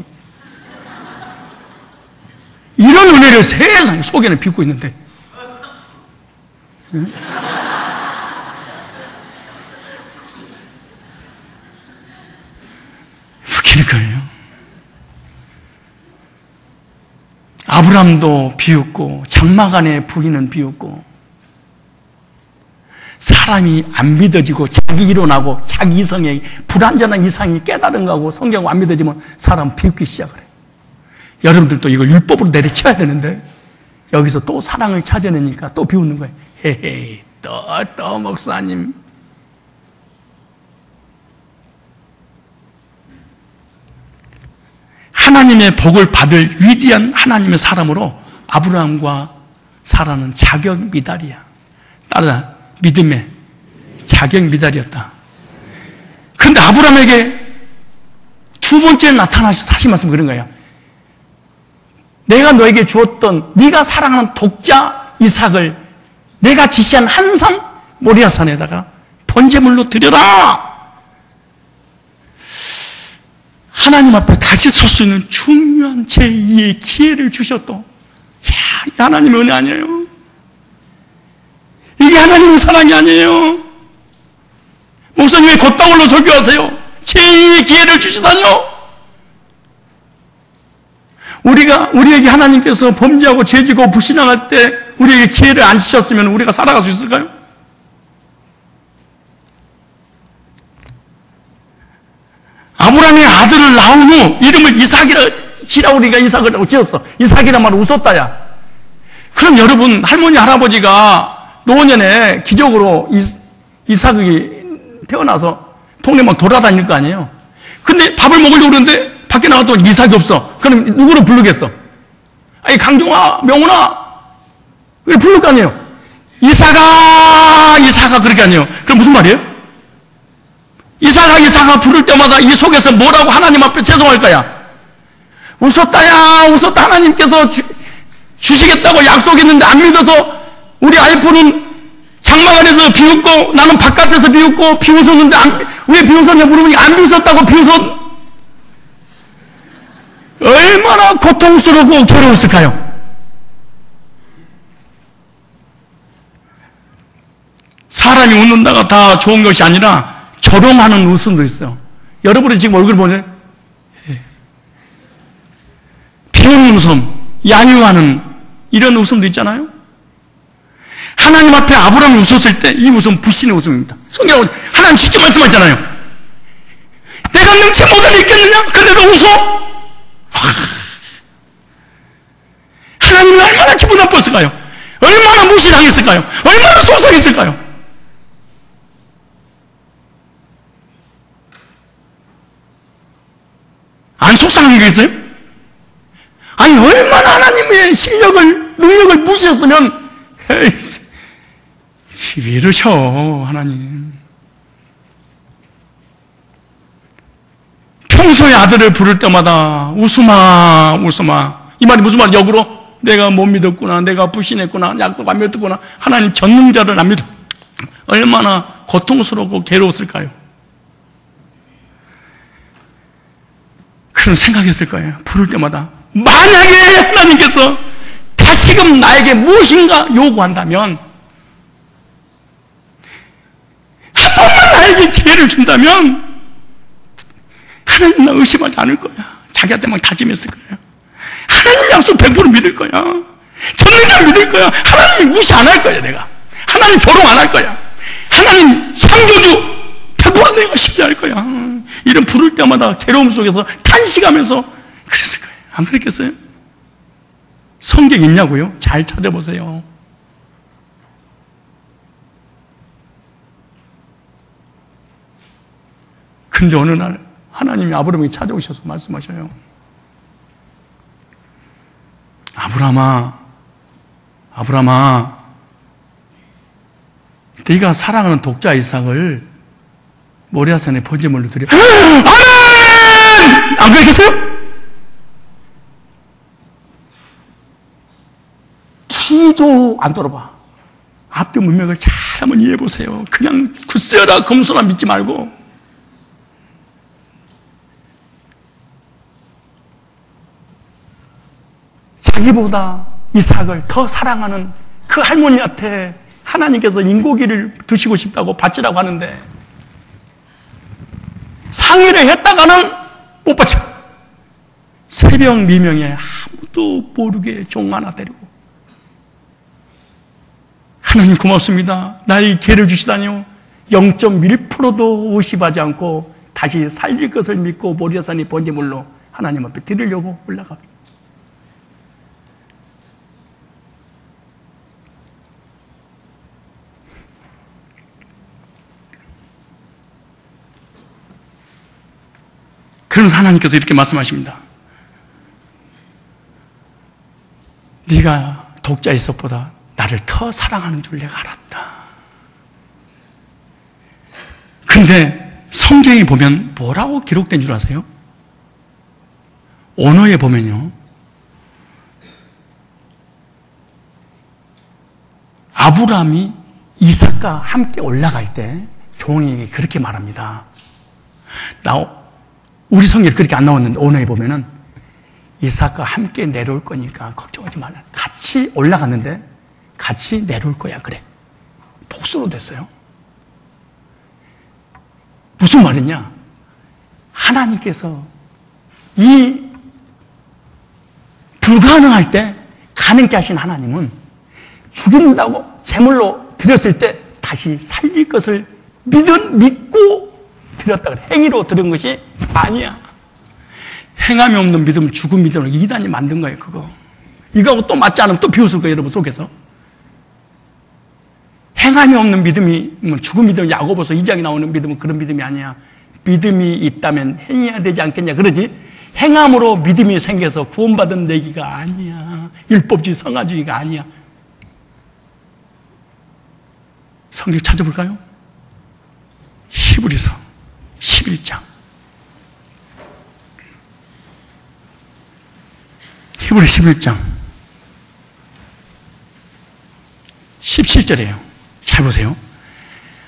이런 은혜를 세상 속에는 비웃고 있는데 응? 웃기는 거예요. 아브라함도 비웃고 장막 안에 부인은 비웃고 사람이 안 믿어지고 자기 이론하고 자기 이성에 불완전한 이상이 깨달은 거하고 성경 안 믿어지면 사람 비웃기 시작을 해요. 여러분들도 이걸 율법으로 내리쳐야 되는데 여기서 또 사랑을 찾아내니까 또 비웃는 거예요. 헤헤, 또 목사님. 하나님의 복을 받을 위대한 하나님의 사람으로 아브라함과 사라는 자격 미달이야. 따라서 믿음의 자격 미달이었다. 그런데 아브라함에게 두 번째 나타나셔서 하신 말씀 그런 거예요. 내가 너에게 주었던 네가 사랑하는 독자 이삭을 내가 지시한 한 산 모리아산에다가 번제물로 드려라. 하나님 앞에 다시 설 수 있는 중요한 제2의 기회를 주셨던, 이 하나님의 은혜 아니에요? 이게 하나님의 사랑이 아니에요? 목사님 왜 겉방울로 설교하세요? 제2의 기회를 주시다뇨? 우리에게 하나님께서 범죄하고 죄지고 불신앙할 때 우리에게 기회를 안 주셨으면 우리가 살아갈 수 있을까요? 아브라함의 아들을 낳은 후 이름을 이삭이라고 우리가 이삭이라고 지었어. 이삭이란 말을 웃었다야. 그럼 여러분, 할머니 할아버지가 노년에 기적으로 이삭이 태어나서 동네 막 돌아다닐 거 아니에요. 근데 밥을 먹으려고 그러는데 밖에 나갔더니 이삭이 없어. 그럼 누구를 부르겠어? 아니, 강종아, 명훈아, 왜 부를 거 아니에요? 이삭아 그렇게 아니에요. 그럼 무슨 말이에요? 이삭아 부를 때마다 이 속에서 뭐라고 하나님 앞에 죄송할 거야? 웃었다 하나님께서 주시겠다고 약속했는데 안 믿어서 우리 와이프는 장막 안에서 비웃고 나는 바깥에서 비웃고 비웃었는데 왜 비웃었냐 물어보니 안 비웃었다고 비웃었. 얼마나 고통스럽고 괴로웠을까요? 사람이 웃는다가 다 좋은 것이 아니라 조롱하는 웃음도 있어요. 여러분이 지금 얼굴 보세요. 비웃는 웃음, 양유하는 이런 웃음도 있잖아요. 하나님 앞에 아브라함이 웃었을 때 이 웃음은 불신의 웃음입니다. 성경은 하나님 직접 말씀하잖아요. 내가 능치 못하게 있겠느냐? 근데도 웃어? 하나님은 얼마나 기분 나빴을까요? 얼마나 무시당했을까요? 얼마나 속상했을까요? 안 속상하겠어요? 아니, 얼마나 하나님의 능력을 무시했으면, 왜 이러셔, 하나님. 평소에 아들을 부를 때마다 웃음아. 이 말이 무슨 말? 역으로 내가 못 믿었구나, 내가 불신했구나, 약속 안 믿었구나, 하나님 전능자를 안 믿어. 얼마나 고통스럽고 괴로웠을까요? 그런 생각했을 거예요. 부를 때마다. 만약에 하나님께서 다시금 나에게 무엇인가 요구한다면, 한 번만 나에게 기회를 준다면 하나님 나 의심하지 않을 거야. 자기한테 막 다짐했을 거예요. 하나님 약속 100% 믿을 거야. 전능자 믿을 거야. 하나님 무시 안 할 거야, 내가. 하나님 조롱 안 할 거야. 하나님 창조주 100% 내가 신뢰할 거야. 이런 부를 때마다 괴로움 속에서 탄식하면서 그랬을 거예요. 안 그랬겠어요? 성경 있냐고요? 잘 찾아보세요. 근데 어느 날 하나님이 아브라함에게 찾아오셔서 말씀하셔요. 아브라함아, 네가 사랑하는 독자 이삭을 모리아산에 번제물로 드려. 아멘! 안 그랬겠어요? 뒤도 안 돌아봐. 앞뒤 문맥을 잘 한번 이해해 보세요. 그냥 굳세어라 금소라 믿지 말고. 자기보다 이삭을 더 사랑하는 그 할머니한테 하나님께서 인고기를 드시고 싶다고 바치라고 하는데 상의를 했다가는 못 바쳐. 새벽 미명에 아무도 모르게 종 하나 데리고 하나님 고맙습니다. 나의 기회를 주시다니요. 0.1%도 의심하지 않고 다시 살릴 것을 믿고 모리아산의 번제물로 하나님 앞에 드리려고 올라갑니다. 그러면서 하나님께서 이렇게 말씀하십니다. 네가 독자 이삭보다 나를 더 사랑하는 줄 내가 알았다. 근데 성경에 보면 뭐라고 기록된 줄 아세요? 언어에 보면요, 아브라함이 이삭과 함께 올라갈 때 종에게 그렇게 말합니다. 우리 성경에 그렇게 안 나왔는데 언어에 보면은 이삭과 함께 내려올 거니까 걱정하지 말라. 같이 올라갔는데 같이 내려올 거야. 그래. 복수로 됐어요. 무슨 말이냐? 하나님께서 이 불가능할 때 가능케 하신 하나님은 죽인다고 제물로 드렸을 때 다시 살릴 것을 믿고 드렸다 그래. 행위로 드린 것이 아니야. 행함이 없는 믿음, 죽은 믿음을 이단이 만든 거예요, 그거. 이거하고 또 맞지 않으면 또 비웃을 거예요, 여러분 속에서. 행함이 없는 믿음이, 죽은 믿음, 야고보서 2장에 나오는 믿음은 그런 믿음이 아니야. 믿음이 있다면 행해야 되지 않겠냐, 그러지? 행함으로 믿음이 생겨서 구원받은 내기가 아니야. 율법주의, 성화주의가 아니야. 성경 찾아볼까요? 히브리서 11장. 히브리 11장 17절이에요. 잘 보세요.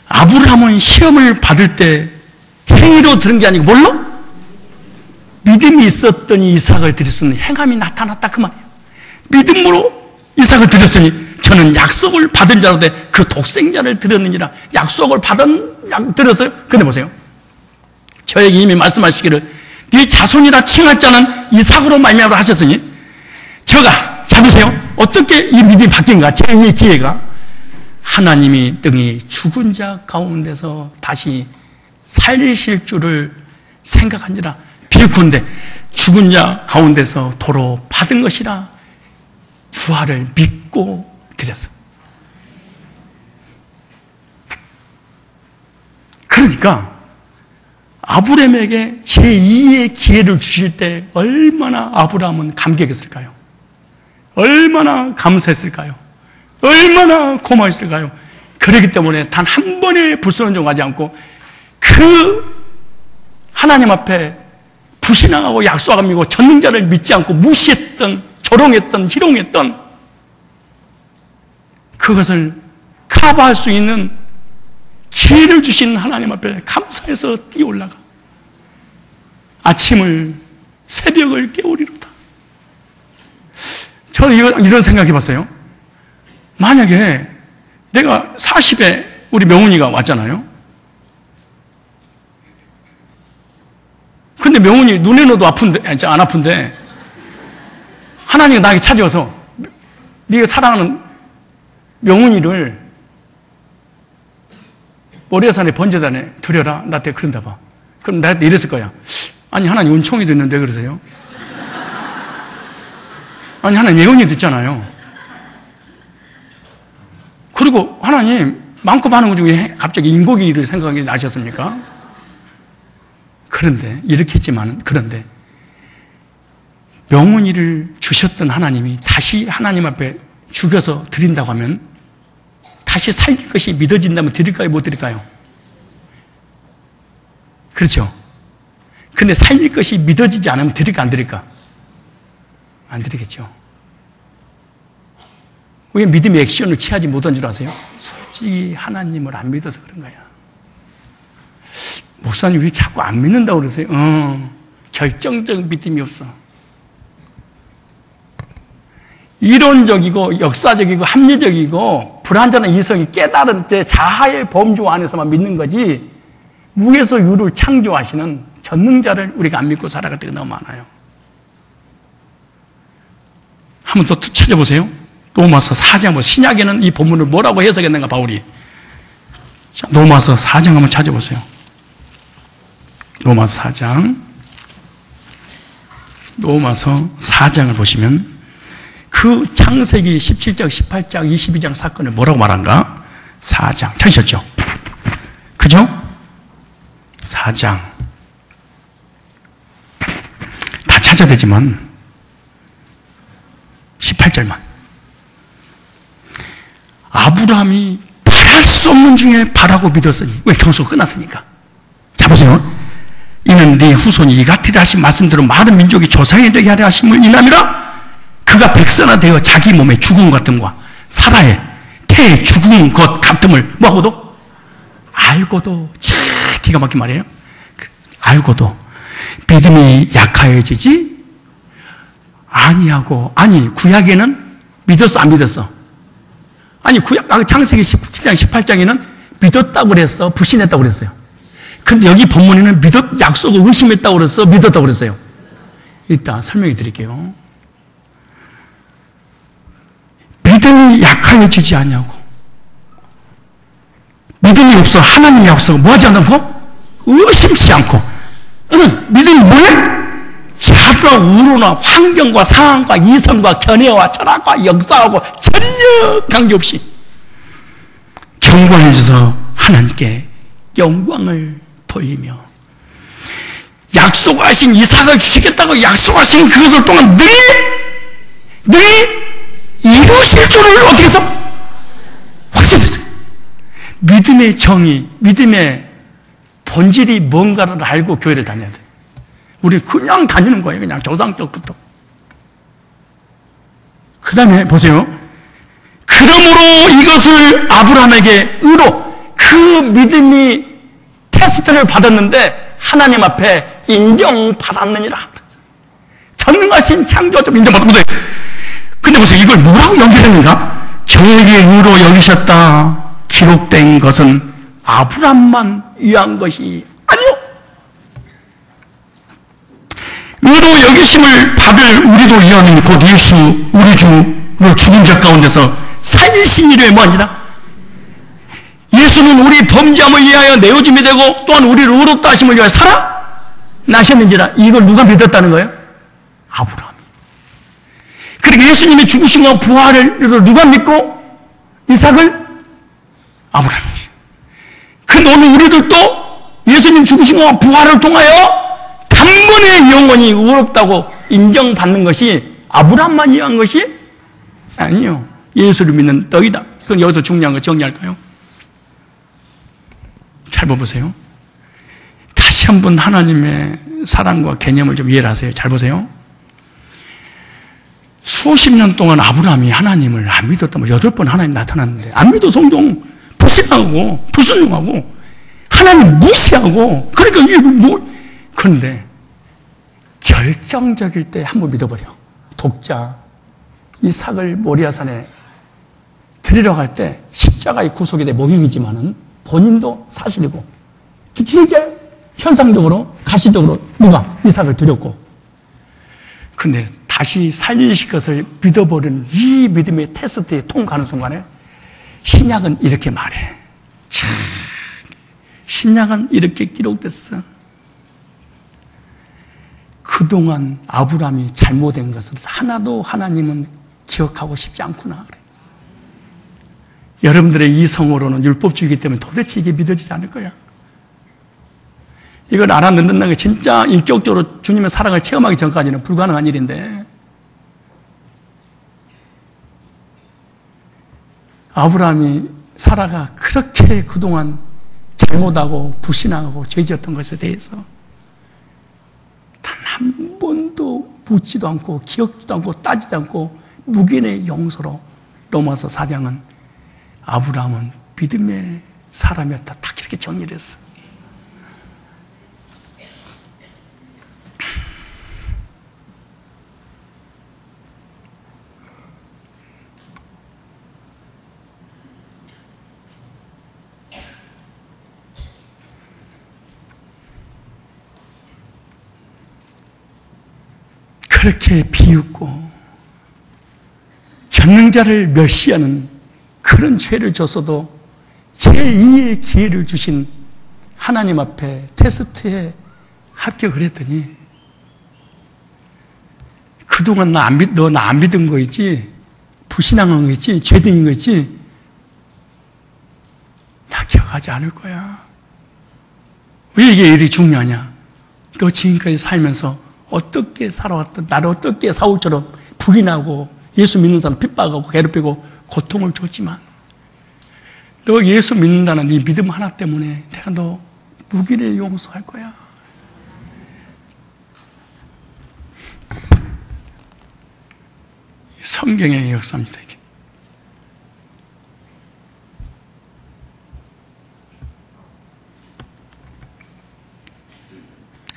아브라함은 시험을 받을 때 행위로 들은 게 아니고 뭘로? 믿음이 있었더니 이삭을 드릴 수 있는 행함이 나타났다 그 말이에요. 믿음으로 이삭을 드렸으니 저는 약속을 받은 자로 돼 그 독생자를 드렸느니라. 약속을 드렸어요. 근데 보세요. 저에게 이미 말씀하시기를 네 자손이라 칭할 자는 이삭으로 말미암아 하셨으니 저가 잘 보세요. 어떻게 이 믿음이 바뀐가? 제2의 기회가 하나님이 등이 죽은 자 가운데서 다시 살리실 줄을 생각한지라. 비유컨대 죽은 자 가운데서 도로 받은 것이라 부활을 믿고 드렸어. 그러니까 아브라함에게 제2의 기회를 주실 때 얼마나 아브라함은 감격했을까요? 얼마나 감사했을까요? 얼마나 고마웠을까요? 그렇기 때문에 단 한 번의 불순종하지 않고 그 하나님 앞에 불신앙하고 약속하고 전능자를 믿지 않고 무시했던, 조롱했던, 희롱했던 그것을 커버할 수 있는 기회를 주신 하나님 앞에 감사해서 뛰어올라가 아침을 새벽을 깨우리로다. 저는 이런 생각해 봤어요. 만약에 내가 40에 우리 명훈이가 왔잖아요. 근데 명훈이 눈에 넣어도 아픈데, 안 아픈데 하나님이 나에게 찾아와서 네가 사랑하는 명훈이를 모래산에 번제단에 드려라. 나한테 그런다 봐. 그럼 나한테 이랬을 거야. 아니 하나님 은총이도 있는데 그러세요? 아니 하나님 예언이 됐잖아요. 그리고 하나님 많고 많은 것 중에 갑자기 인고기를 생각하게 나셨습니까? 그런데 이렇게 했지만 그런데 명훈이를 주셨던 하나님이 다시 하나님 앞에 죽여서 드린다고 하면 다시 살릴 것이 믿어진다면 드릴까요? 못 드릴까요? 그렇죠? 근데 살릴 것이 믿어지지 않으면 드릴까 안 드릴까? 안 드리겠죠. 왜 믿음의 액션을 취하지 못한 줄 아세요? 솔직히 하나님을 안 믿어서 그런 거야. 목사님 왜 자꾸 안 믿는다고 그러세요? 결정적 믿음이 없어. 이론적이고 역사적이고 합리적이고 불완전한 이성이 깨달은 때 자아의 범주 안에서만 믿는 거지 무에서 유를 창조하시는 전능자를 우리가 안 믿고 살아갈 때가 너무 많아요. 한번 또 찾아보세요. 로마서 4장, 신약에는 이 본문을 뭐라고 해석했는가 바울이. 자, 로마서 4장 한번 찾아보세요. 로마서 4장. 로마서 4장을 보시면 그 창세기 17장, 18장, 22장 사건을 뭐라고 말한가? 4장. 찾으셨죠? 그죠? 4장. 찾아야 되지만 18절만 아브라함이 바랄 수 없는 중에 바라고 믿었으니 왜 경수가 끝났으니까. 자 보세요. 이는 네 후손이 이같으리 하신 말씀대로 많은 민족이 조상이 되게 하려 하심을 인함이라. 그가 백선화되어 자기 몸의 죽음 같음과 사라의 태의 죽은 것 같음을 뭐하고도? 알고도. 참 기가 막힌 말이에요. 알고도 믿음이 약하여지지 아니하고. 아니 구약에는 믿었어 안 믿었어? 아니 구약 창세기 17장 18장에는 믿었다고 그랬어 불신했다고 그랬어요? 근데 여기 본문에는 약속을 의심했다고 그랬어 믿었다고 그랬어요? 이따 설명해 드릴게요. 믿음이 약하여지지 않냐고. 믿음이 없어 하나님의 약속을 뭐하지 않고? 의심치 않고. 믿음이 뭐야? 자가 우로나 환경과 상황과 이성과 견해와 철학과 역사하고 전혀 관계없이 경건해져서 하나님께 영광을 돌리며 약속하신 이삭을 주시겠다고 약속하신 그것을 동안 능히 이루실 줄을 어떻게 해서 확신했어요. 믿음의 정의, 믿음의 본질이 뭔가를 알고 교회를 다녀야 돼요. 우리 그냥 다니는 거예요. 그냥 조상적부터. 그 다음에 보세요. 그러므로 이것을 아브라함에게 의로 그 믿음이 테스트를 받았는데 하나님 앞에 인정받았느니라. 전능하신 창조주 인정받았는데 근데 보세요. 이걸 뭐라고 연결했는가? 저에게 의로 여기셨다. 기록된 것은 아브라함만 위한 것이 아니요. 의로 여기심을 받을 우리도 위함이니 곧 예수 우리 주를 죽은 자 가운데서 살리신 이름에 뭐하니라? 예수는 우리 범죄함을 위하여 내어짐이 되고 또한 우리를 의롭다 하심을 위하여 살아나셨는지라. 이걸 누가 믿었다는 거예요? 아브라함이. 그러니까 예수님의 죽으심과 부활을 누가 믿고 이삭을? 아브라함이. 근데 오늘 우리들도 예수님 죽으심과 부활을 통하여 단번에 영원히 의롭다고 인정받는 것이 아브라함만 위한 것이 아니요. 예수를 믿는 떡이다. 그건 여기서 중요한 거 정리할까요? 잘 보세요. 다시 한번 하나님의 사랑과 개념을 좀 이해를 하세요. 잘 보세요. 수십 년 동안 아브라함이 하나님을 안 믿었다면 8번 하나님 나타났는데 안 믿어 성경 불신하고 불순종하고 하나님 무시하고 그러니까 이게 그런데 결정적일 때 한번 믿어버려. 독자 이삭을 모리아산에 드리러 갈 때 십자가의 구속에 대해 모형이지만은 본인도 사실이고 실제 현상적으로 가시적으로 누가 이삭을 드렸고 근데 다시 살리실 것을 믿어버린 이 믿음의 테스트에 통과하는 순간에 신약은 이렇게 말해. 참, 신약은 이렇게 기록됐어. 그동안 아브라함이 잘못된 것을 하나도 하나님은 기억하고 싶지 않구나. 그래. 여러분들의 이성으로는 율법주의이기 때문에 도대체 이게 믿어지지 않을 거야. 이걸 알아듣는다는 게 진짜 인격적으로 주님의 사랑을 체험하기 전까지는 불가능한 일인데 아브라함이 사라가 그렇게 그동안 잘못하고 불신하고 죄지었던 것에 대해서 단 한 번도 묻지도 않고 기억지도 않고 따지도 않고 묵인의 용서로 로마서 4장은 아브라함은 믿음의 사람이었다. 딱 이렇게 정리를 했어. 그렇게 비웃고 전능자를 멸시하는 그런 죄를 줬어도 제2의 기회를 주신 하나님 앞에 테스트에 합격을 했더니 그동안 너 나 안 믿은 거 있지? 불신앙한 거 있지? 죄등인 거 있지? 나 기억하지 않을 거야. 왜 이게 일이 중요하냐? 너 지금까지 살면서 어떻게 살아왔던, 나를 어떻게 사울처럼 부인하고 예수 믿는 사람 핍박하고 괴롭히고 고통을 줬지만 너 예수 믿는다는 네 믿음 하나 때문에 내가 너 무기를 용서할 거야. 성경의 역사입니다. 이게.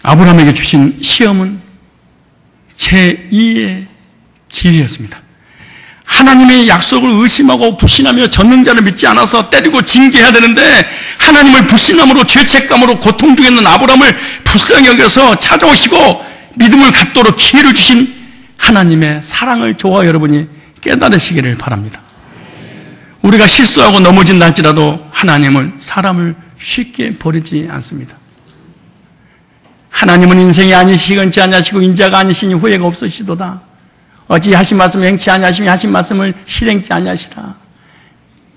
아브라함에게 주신 시험은 제2의 기회였습니다. 하나님의 약속을 의심하고 불신하며 전능자를 믿지 않아서 때리고 징계해야 되는데 하나님을 불신함으로 죄책감으로 고통 중에 있는 아브라함을 불쌍히 여겨서 찾아오시고 믿음을 갖도록 기회를 주신 하나님의 사랑을 저와 여러분이 깨달으시기를 바랍니다. 우리가 실수하고 넘어진다 할지라도 하나님은 사람을 쉽게 버리지 않습니다. 하나님은 인생이 아니시건치 아니하시고 인자가 아니시니 후회가 없으시도다. 어찌 하신 말씀을 행치 아니하시며 하신 말씀을 실행치 아니하시라.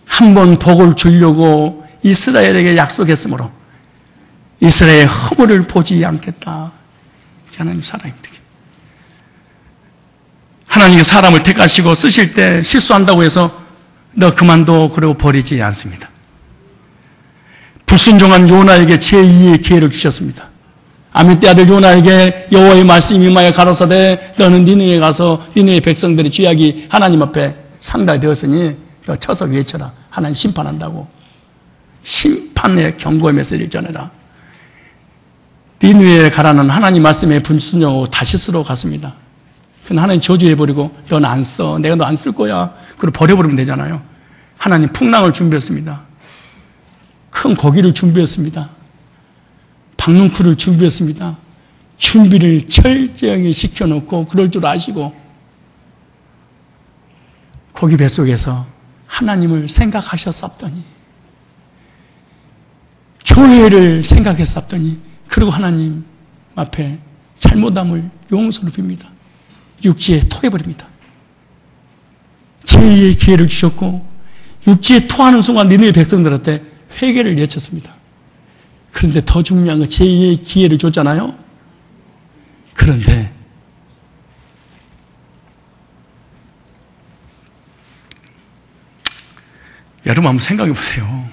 한 번 복을 주려고 이스라엘에게 약속했으므로 이스라엘의 허물을 보지 않겠다. 하나님 사랑입니다. 하나님이 사람을 택하시고 쓰실 때 실수한다고 해서 너 그만둬 그러고 버리지 않습니다. 불순종한 요나에게 제2의 기회를 주셨습니다. 아미떼 아들 요나에게 여호와의 말씀이 임하여 가로사대 너는 니느에 가서 니느의 백성들의 죄악이 하나님 앞에 상달되었으니 너 쳐서 외쳐라. 하나님 심판한다고. 심판의 경고의 메시지를 전해라. 니느에 가라는 하나님 말씀에 불순종하고 다시스로 갔습니다. 근데 하나님 저주해버리고 넌 안 써. 내가 너 안 쓸 거야. 그리고 버려버리면 되잖아요. 하나님 풍랑을 준비했습니다. 큰 고기를 준비했습니다. 박능쿨을 준비했습니다. 준비를 철저히 시켜놓고 그럴 줄 아시고 고기 뱃속에서 하나님을 생각하셨었더니 교회를 생각했었더니 그리고 하나님 앞에 잘못함을 용서를 빕니다. 육지에 토해버립니다. 제2의 기회를 주셨고 육지에 토하는 순간 니느웨 백성들한테 회개를 외쳤습니다. 그런데 더 중요한 건 제2의 기회를 줬잖아요. 그런데 여러분 한번 생각해 보세요.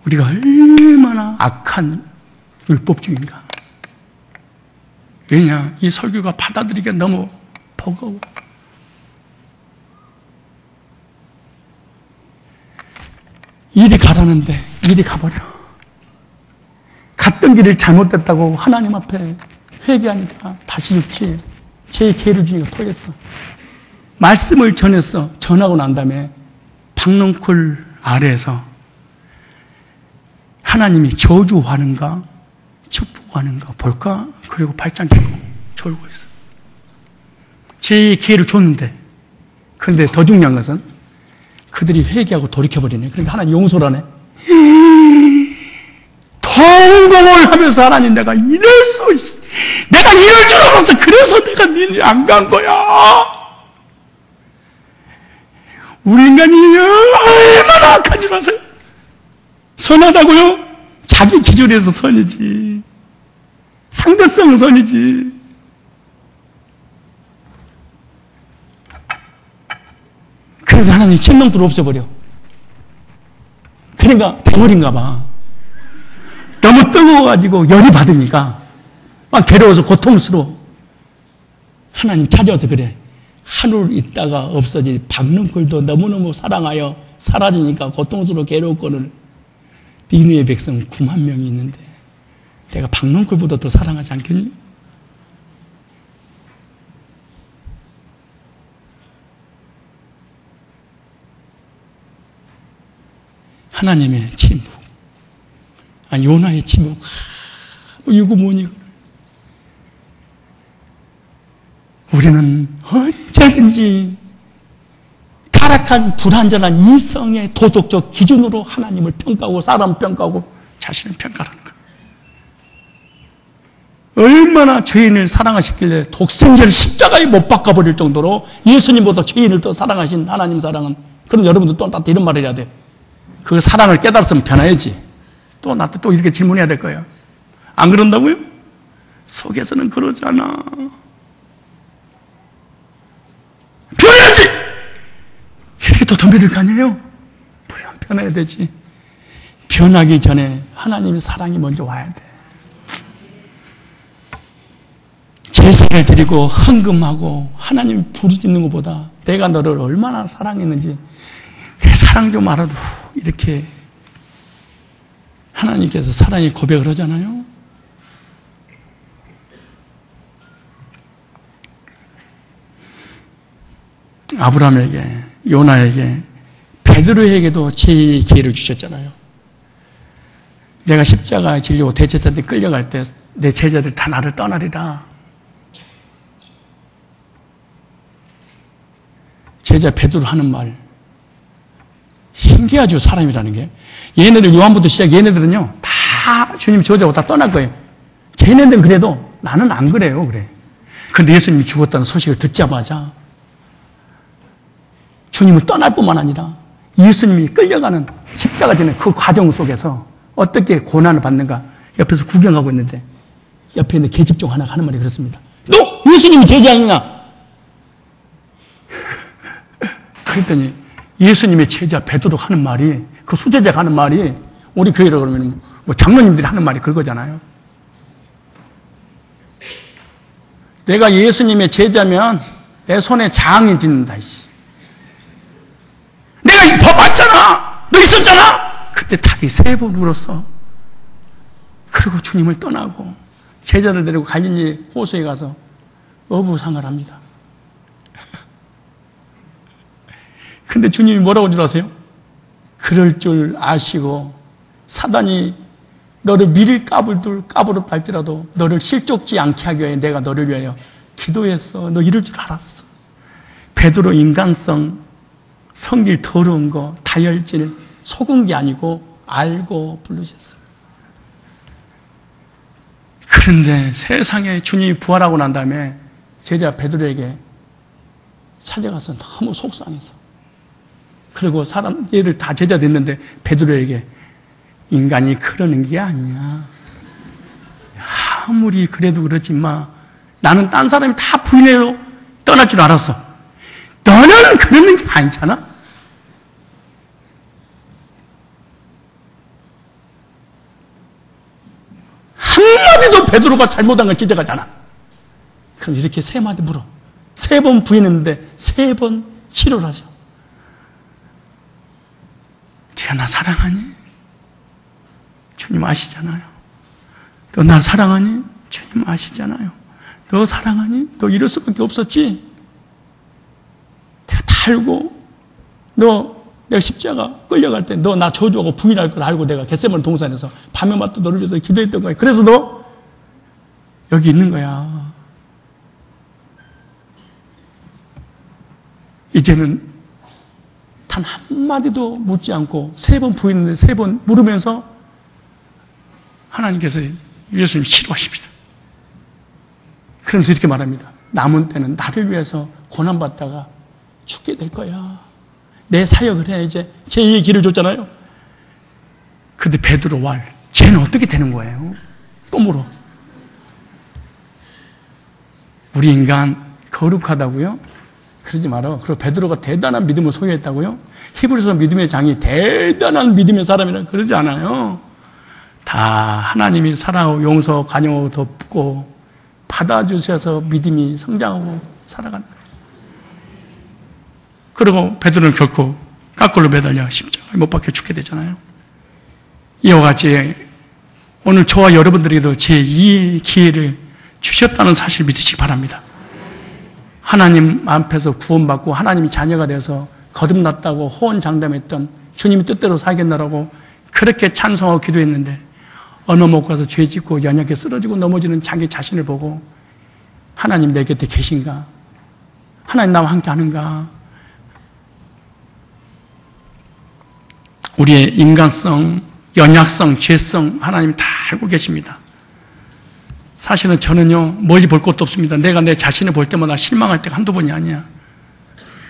우리가 얼마나 악한 율법주의인가. 왜냐? 이 설교가 받아들이기가 너무 버거워. 일이 가라는데 일이 가버려. 갔던 길을 잘못됐다고 하나님 앞에 회개하니까 다시 육지에 제 기회를 주니까 토했어. 말씀을 전했어. 전하고 난 다음에 박넝쿨 아래에서 하나님이 저주하는가 축복하는가 볼까? 그리고 발짱 끼고 졸고 있어. 제 기회를 줬는데 그런데 더 중요한 것은 그들이 회개하고 돌이켜버리네. 그러니까 하나님 용서를 하네. 통곡을 하면서 하나님 내가 이럴 수 있어. 내가 이럴 줄 알았어. 그래서 내가 니네 안 간 거야. 우리 인간이 얼마나 악한 줄 아세요? 선하다고요? 자기 기준에서 선이지. 상대성은 선이지. 그래서 하나님 침낭불을 없애버려. 그러니까 대물인가 봐. 너무 뜨거워가지고 열이 받으니까 막 괴로워서 고통스러워. 하나님 찾아와서 그래. 하루 있다가 없어질 박능쿨도 너무너무 사랑하여 사라지니까 고통스러워 괴로웠거늘. 니느웨 백성 9만 명이 있는데 내가 박능쿨보다 더 사랑하지 않겠니? 하나님의 침묵, 아니 요나의 침묵, 이거 뭐니? 우리는 언제든지 타락한 불완전한 이성의 도덕적 기준으로 하나님을 평가하고 사람 평가하고 자신을 평가하는 거예요. 얼마나 죄인을 사랑하셨길래 독생자를 십자가에 못 박아버릴 정도로 예수님보다 죄인을 더 사랑하신 하나님 사랑은. 그럼 여러분도 또 나한테 이런 말을 해야 돼. 그 사랑을 깨달았으면 변화야지. 또 나한테 또 이렇게 질문해야 될 거예요. 안 그런다고요? 속에서는 그러잖아. 변해야지! 이렇게 또 덤벼들 거 아니에요? 물론 변해야 되지. 변하기 전에 하나님의 사랑이 먼저 와야 돼. 제사를 드리고 헌금하고 하나님 부르짖는 것보다 내가 너를 얼마나 사랑했는지 내 사랑 좀 알아도 이렇게 하나님께서 사랑의 고백을 하잖아요. 아브라함에게, 요나에게, 베드로에게도 제2의 기회를 주셨잖아요. 내가 십자가에 질리고 대제사장한테 끌려갈 때 내 제자들 다 나를 떠나리라. 제자 베드로 하는 말 신기하죠. 사람이라는 게. 얘네들 요한부터 시작 얘네들은요 다 주님 저자고 다 떠날 거예요. 걔네들은 그래도 나는 안 그래요. 그래. 그런데 예수님이 죽었다는 소식을 듣자마자 주님을 떠날 뿐만 아니라 예수님이 끌려가는 십자가 지는 그 과정 속에서 어떻게 고난을 받는가 옆에서 구경하고 있는데 옆에 있는 계집종 하나가 하는 말이 그렇습니다. 너 예수님이 제자이냐? 그랬더니 예수님의 제자 베드로가 하는 말이 그 수제자가 하는 말이 우리 교회로 그러면 뭐 장로님들이 하는 말이 그거잖아요. 내가 예수님의 제자면 내 손에 장이 짓는다. 내가 법 맞잖아. 너 있었잖아. 그때 닭이 3번 울었어. 그리고 주님을 떠나고 제자들 데리고 갈릴리 호수에 가서 어부상을 합니다. 근데 주님이 뭐라고 줄 아세요? 그럴 줄 아시고 사단이 너를 밀 까부를 밟지라도 너를 실족지 않게 하기 위해 내가 너를 위하여 기도했어. 너 이럴 줄 알았어. 베드로 인간성, 성질 더러운 거, 다혈질, 속은 게 아니고 알고 부르셨어요. 그런데 세상에 주님이 부활하고 난 다음에 제자 베드로에게 찾아가서 너무 속상해서 그리고 얘들 다 제자 됐는데 베드로에게 인간이 그러는 게 아니야. 아무리 그래도 그렇지만 나는 딴 사람이 다 부인해도 떠날 줄 알았어. 너는 그러는 게 아니잖아. 한마디도 베드로가 잘못한 걸 지적하잖아. 그럼 이렇게 3마디 물어. 3번 부인했는데 3번 치료를 하죠. 네가 나 사랑하니? 주님 아시잖아요. 너 나 사랑하니? 주님 아시잖아요. 너 사랑하니? 너 이럴 수밖에 없었지? 내가 다 알고 내가 십자가 끌려갈 때 너 나 저주하고 부인할 걸 알고 내가 겟세마네 동산에서 밤에마다 너를 위해서 기도했던 거야. 그래서 너 여기 있는 거야. 이제는 단 한마디도 묻지 않고 3번 부인했는데 3번 물으면서 하나님께서 예수님 치료하십니다. 그러면서 이렇게 말합니다. 남은 때는 나를 위해서 고난받다가 죽게 될 거야. 내 사역을 해. 이제 제2의 길을 줬잖아요. 근데 베드로 쟤는 어떻게 되는 거예요? 또 물어. 우리 인간 거룩하다고요? 그러지 마라. 그리고 베드로가 대단한 믿음을 소유했다고요? 히브리서 믿음의 장이 대단한 믿음의 사람이라 그러지 않아요. 다 하나님이 사랑하고 용서, 간용하고 덮고 받아주셔서 믿음이 성장하고 살아가는 거예요. 그리고 베드로는 결코 깎걸로 매달려 십자가에 못 박혀 죽게 되잖아요. 이와 같이 오늘 저와 여러분들에게도 제2의 기회를 주셨다는 사실을 믿으시기 바랍니다. 하나님 앞에서 구원받고 하나님이 자녀가 돼서 거듭났다고 호언장담했던 주님이 뜻대로 살겠노라고 그렇게 찬송하고 기도했는데 어느 못 가서 죄 짓고 연약해 쓰러지고 넘어지는 자기 자신을 보고 하나님 내 곁에 계신가? 하나님 나와 함께 하는가? 우리의 인간성, 연약성, 죄성 하나님이 다 알고 계십니다. 사실은 저는요 멀리 볼 것도 없습니다. 내가 내 자신을 볼 때마다 실망할 때가 한두 번이 아니야.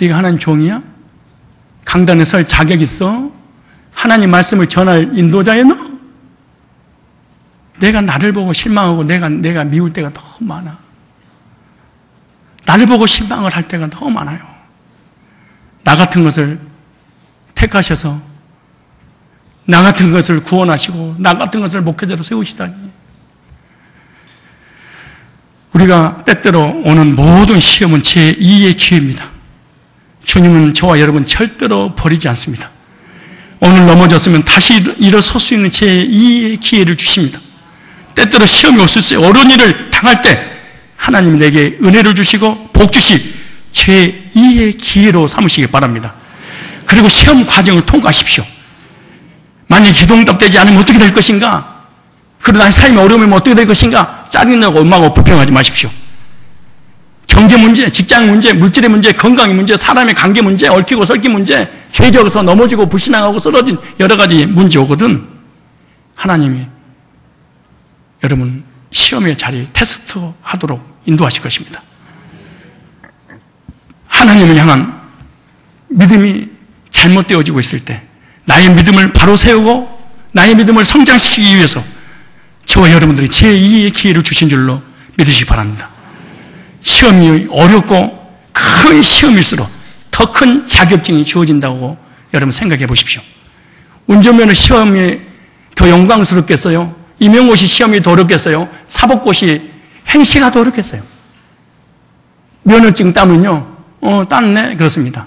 네가 하나님 종이야? 강단에 설 자격 있어? 하나님 말씀을 전할 인도자야 너? 내가 나를 보고 실망하고 내가 미울 때가 너무 많아. 나를 보고 실망을 할 때가 너무 많아요. 나 같은 것을 택하셔서 나 같은 것을 구원하시고 나 같은 것을 목회자로 세우시다니. 우리가 때때로 오는 모든 시험은 제2의 기회입니다. 주님은 저와 여러분 절대로 버리지 않습니다. 오늘 넘어졌으면 다시 일어설 수 있는 제2의 기회를 주십니다. 때때로 시험이 올 수 있어요. 어려운 일을 당할 때 하나님이 내게 은혜를 주시고 복 주실 제2의 기회로 삼으시기 바랍니다. 그리고 시험 과정을 통과하십시오. 만약 기도응답되지 않으면 어떻게 될 것인가? 그리고 나의 삶이 어려우면 어떻게 될 것인가? 짜증나고 원망하고 불평하지 마십시오. 경제 문제, 직장 문제, 물질의 문제, 건강의 문제, 사람의 관계 문제, 얽히고 설킨 문제, 죄져서 넘어지고 불신앙하고 쓰러진 여러 가지 문제 오거든. 하나님이 여러분 시험의 자리 테스트 하도록 인도하실 것입니다. 하나님을 향한 믿음이 잘못되어지고 있을 때 나의 믿음을 바로 세우고 나의 믿음을 성장시키기 위해서 저와 여러분들이 제2의 기회를 주신 줄로 믿으시기 바랍니다. 시험이 어렵고 큰 시험일수록 더 큰 자격증이 주어진다고 여러분 생각해 보십시오. 운전면허 시험이 더 영광스럽겠어요? 임용고시 시험이 더 어렵겠어요? 사법고시 행시가 더 어렵겠어요? 면허증 따면요, 땄네? 그렇습니다.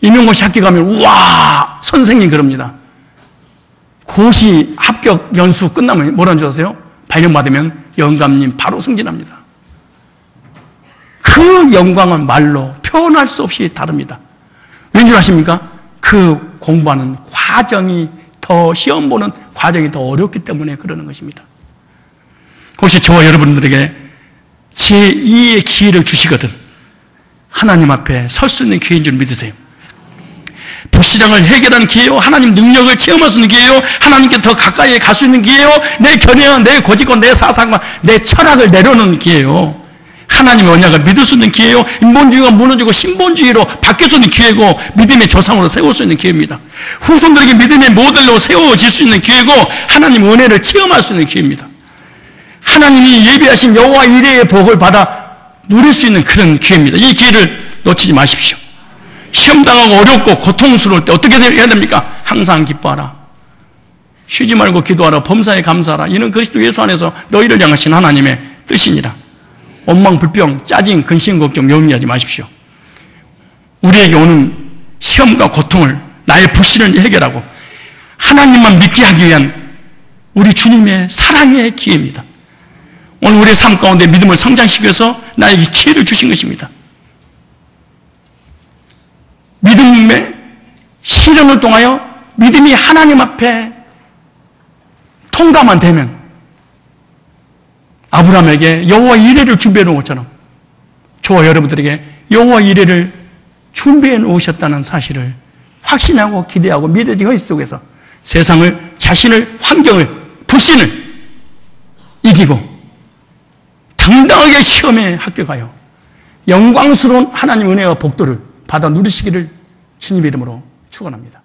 임용고시 학교 가면, 우와! 선생님 그럽니다. 고시 합격 연수 끝나면 뭐라는 줄 아세요? 발령받으면 영감님 바로 승진합니다. 그 영광은 말로 표현할 수 없이 다릅니다. 왠 줄 아십니까? 그 공부하는 과정이 더, 시험 보는 과정이 더 어렵기 때문에 그러는 것입니다. 혹시 저와 여러분들에게 제2의 기회를 주시거든 하나님 앞에 설 수 있는 기회인 줄 믿으세요. 불신앙을 해결하는 기회요, 하나님 능력을 체험할 수 있는 기회요, 하나님께 더 가까이 갈 수 있는 기회요, 내 견해와 내 고집과 내 사상과 내 철학을 내려놓는 기회요, 하나님의 언약을 믿을 수 있는 기회요, 인본주의가 무너지고 신본주의로 바뀔 수 있는 기회고 믿음의 조상으로 세울 수 있는 기회입니다. 후손들에게 믿음의 모델로 세워질 수 있는 기회고 하나님의 은혜를 체험할 수 있는 기회입니다. 하나님이 예비하신 여호와 이레의 복을 받아 누릴 수 있는 그런 기회입니다. 이 기회를 놓치지 마십시오. 시험당하고 어렵고 고통스러울 때 어떻게 해야 됩니까? 항상 기뻐하라. 쉬지 말고 기도하라. 범사에 감사하라. 이는 그리스도 예수 안에서 너희를 향하신 하나님의 뜻이니라. 원망, 불평, 짜증, 근심, 걱정 염려하지 마십시오. 우리에게 오는 시험과 고통을, 나의 불신을 해결하고 하나님만 믿게 하기 위한 우리 주님의 사랑의 기회입니다. 오늘 우리의 삶 가운데 믿음을 성장시켜서 나에게 기회를 주신 것입니다. 믿음의 실현을 통하여 믿음이 하나님 앞에 통과만 되면 아브라함에게 여호와 이레를 준비해 놓은 것처럼 저와 여러분들에게 여호와 이레를 준비해 놓으셨다는 사실을 확신하고 기대하고 믿어진 의식 속에서 세상을, 자신을, 환경을, 불신을 이기고 당당하게 시험에 합격하여 영광스러운 하나님 은혜와 복도를 받아 누리시기를 주님의 이름으로 축원합니다.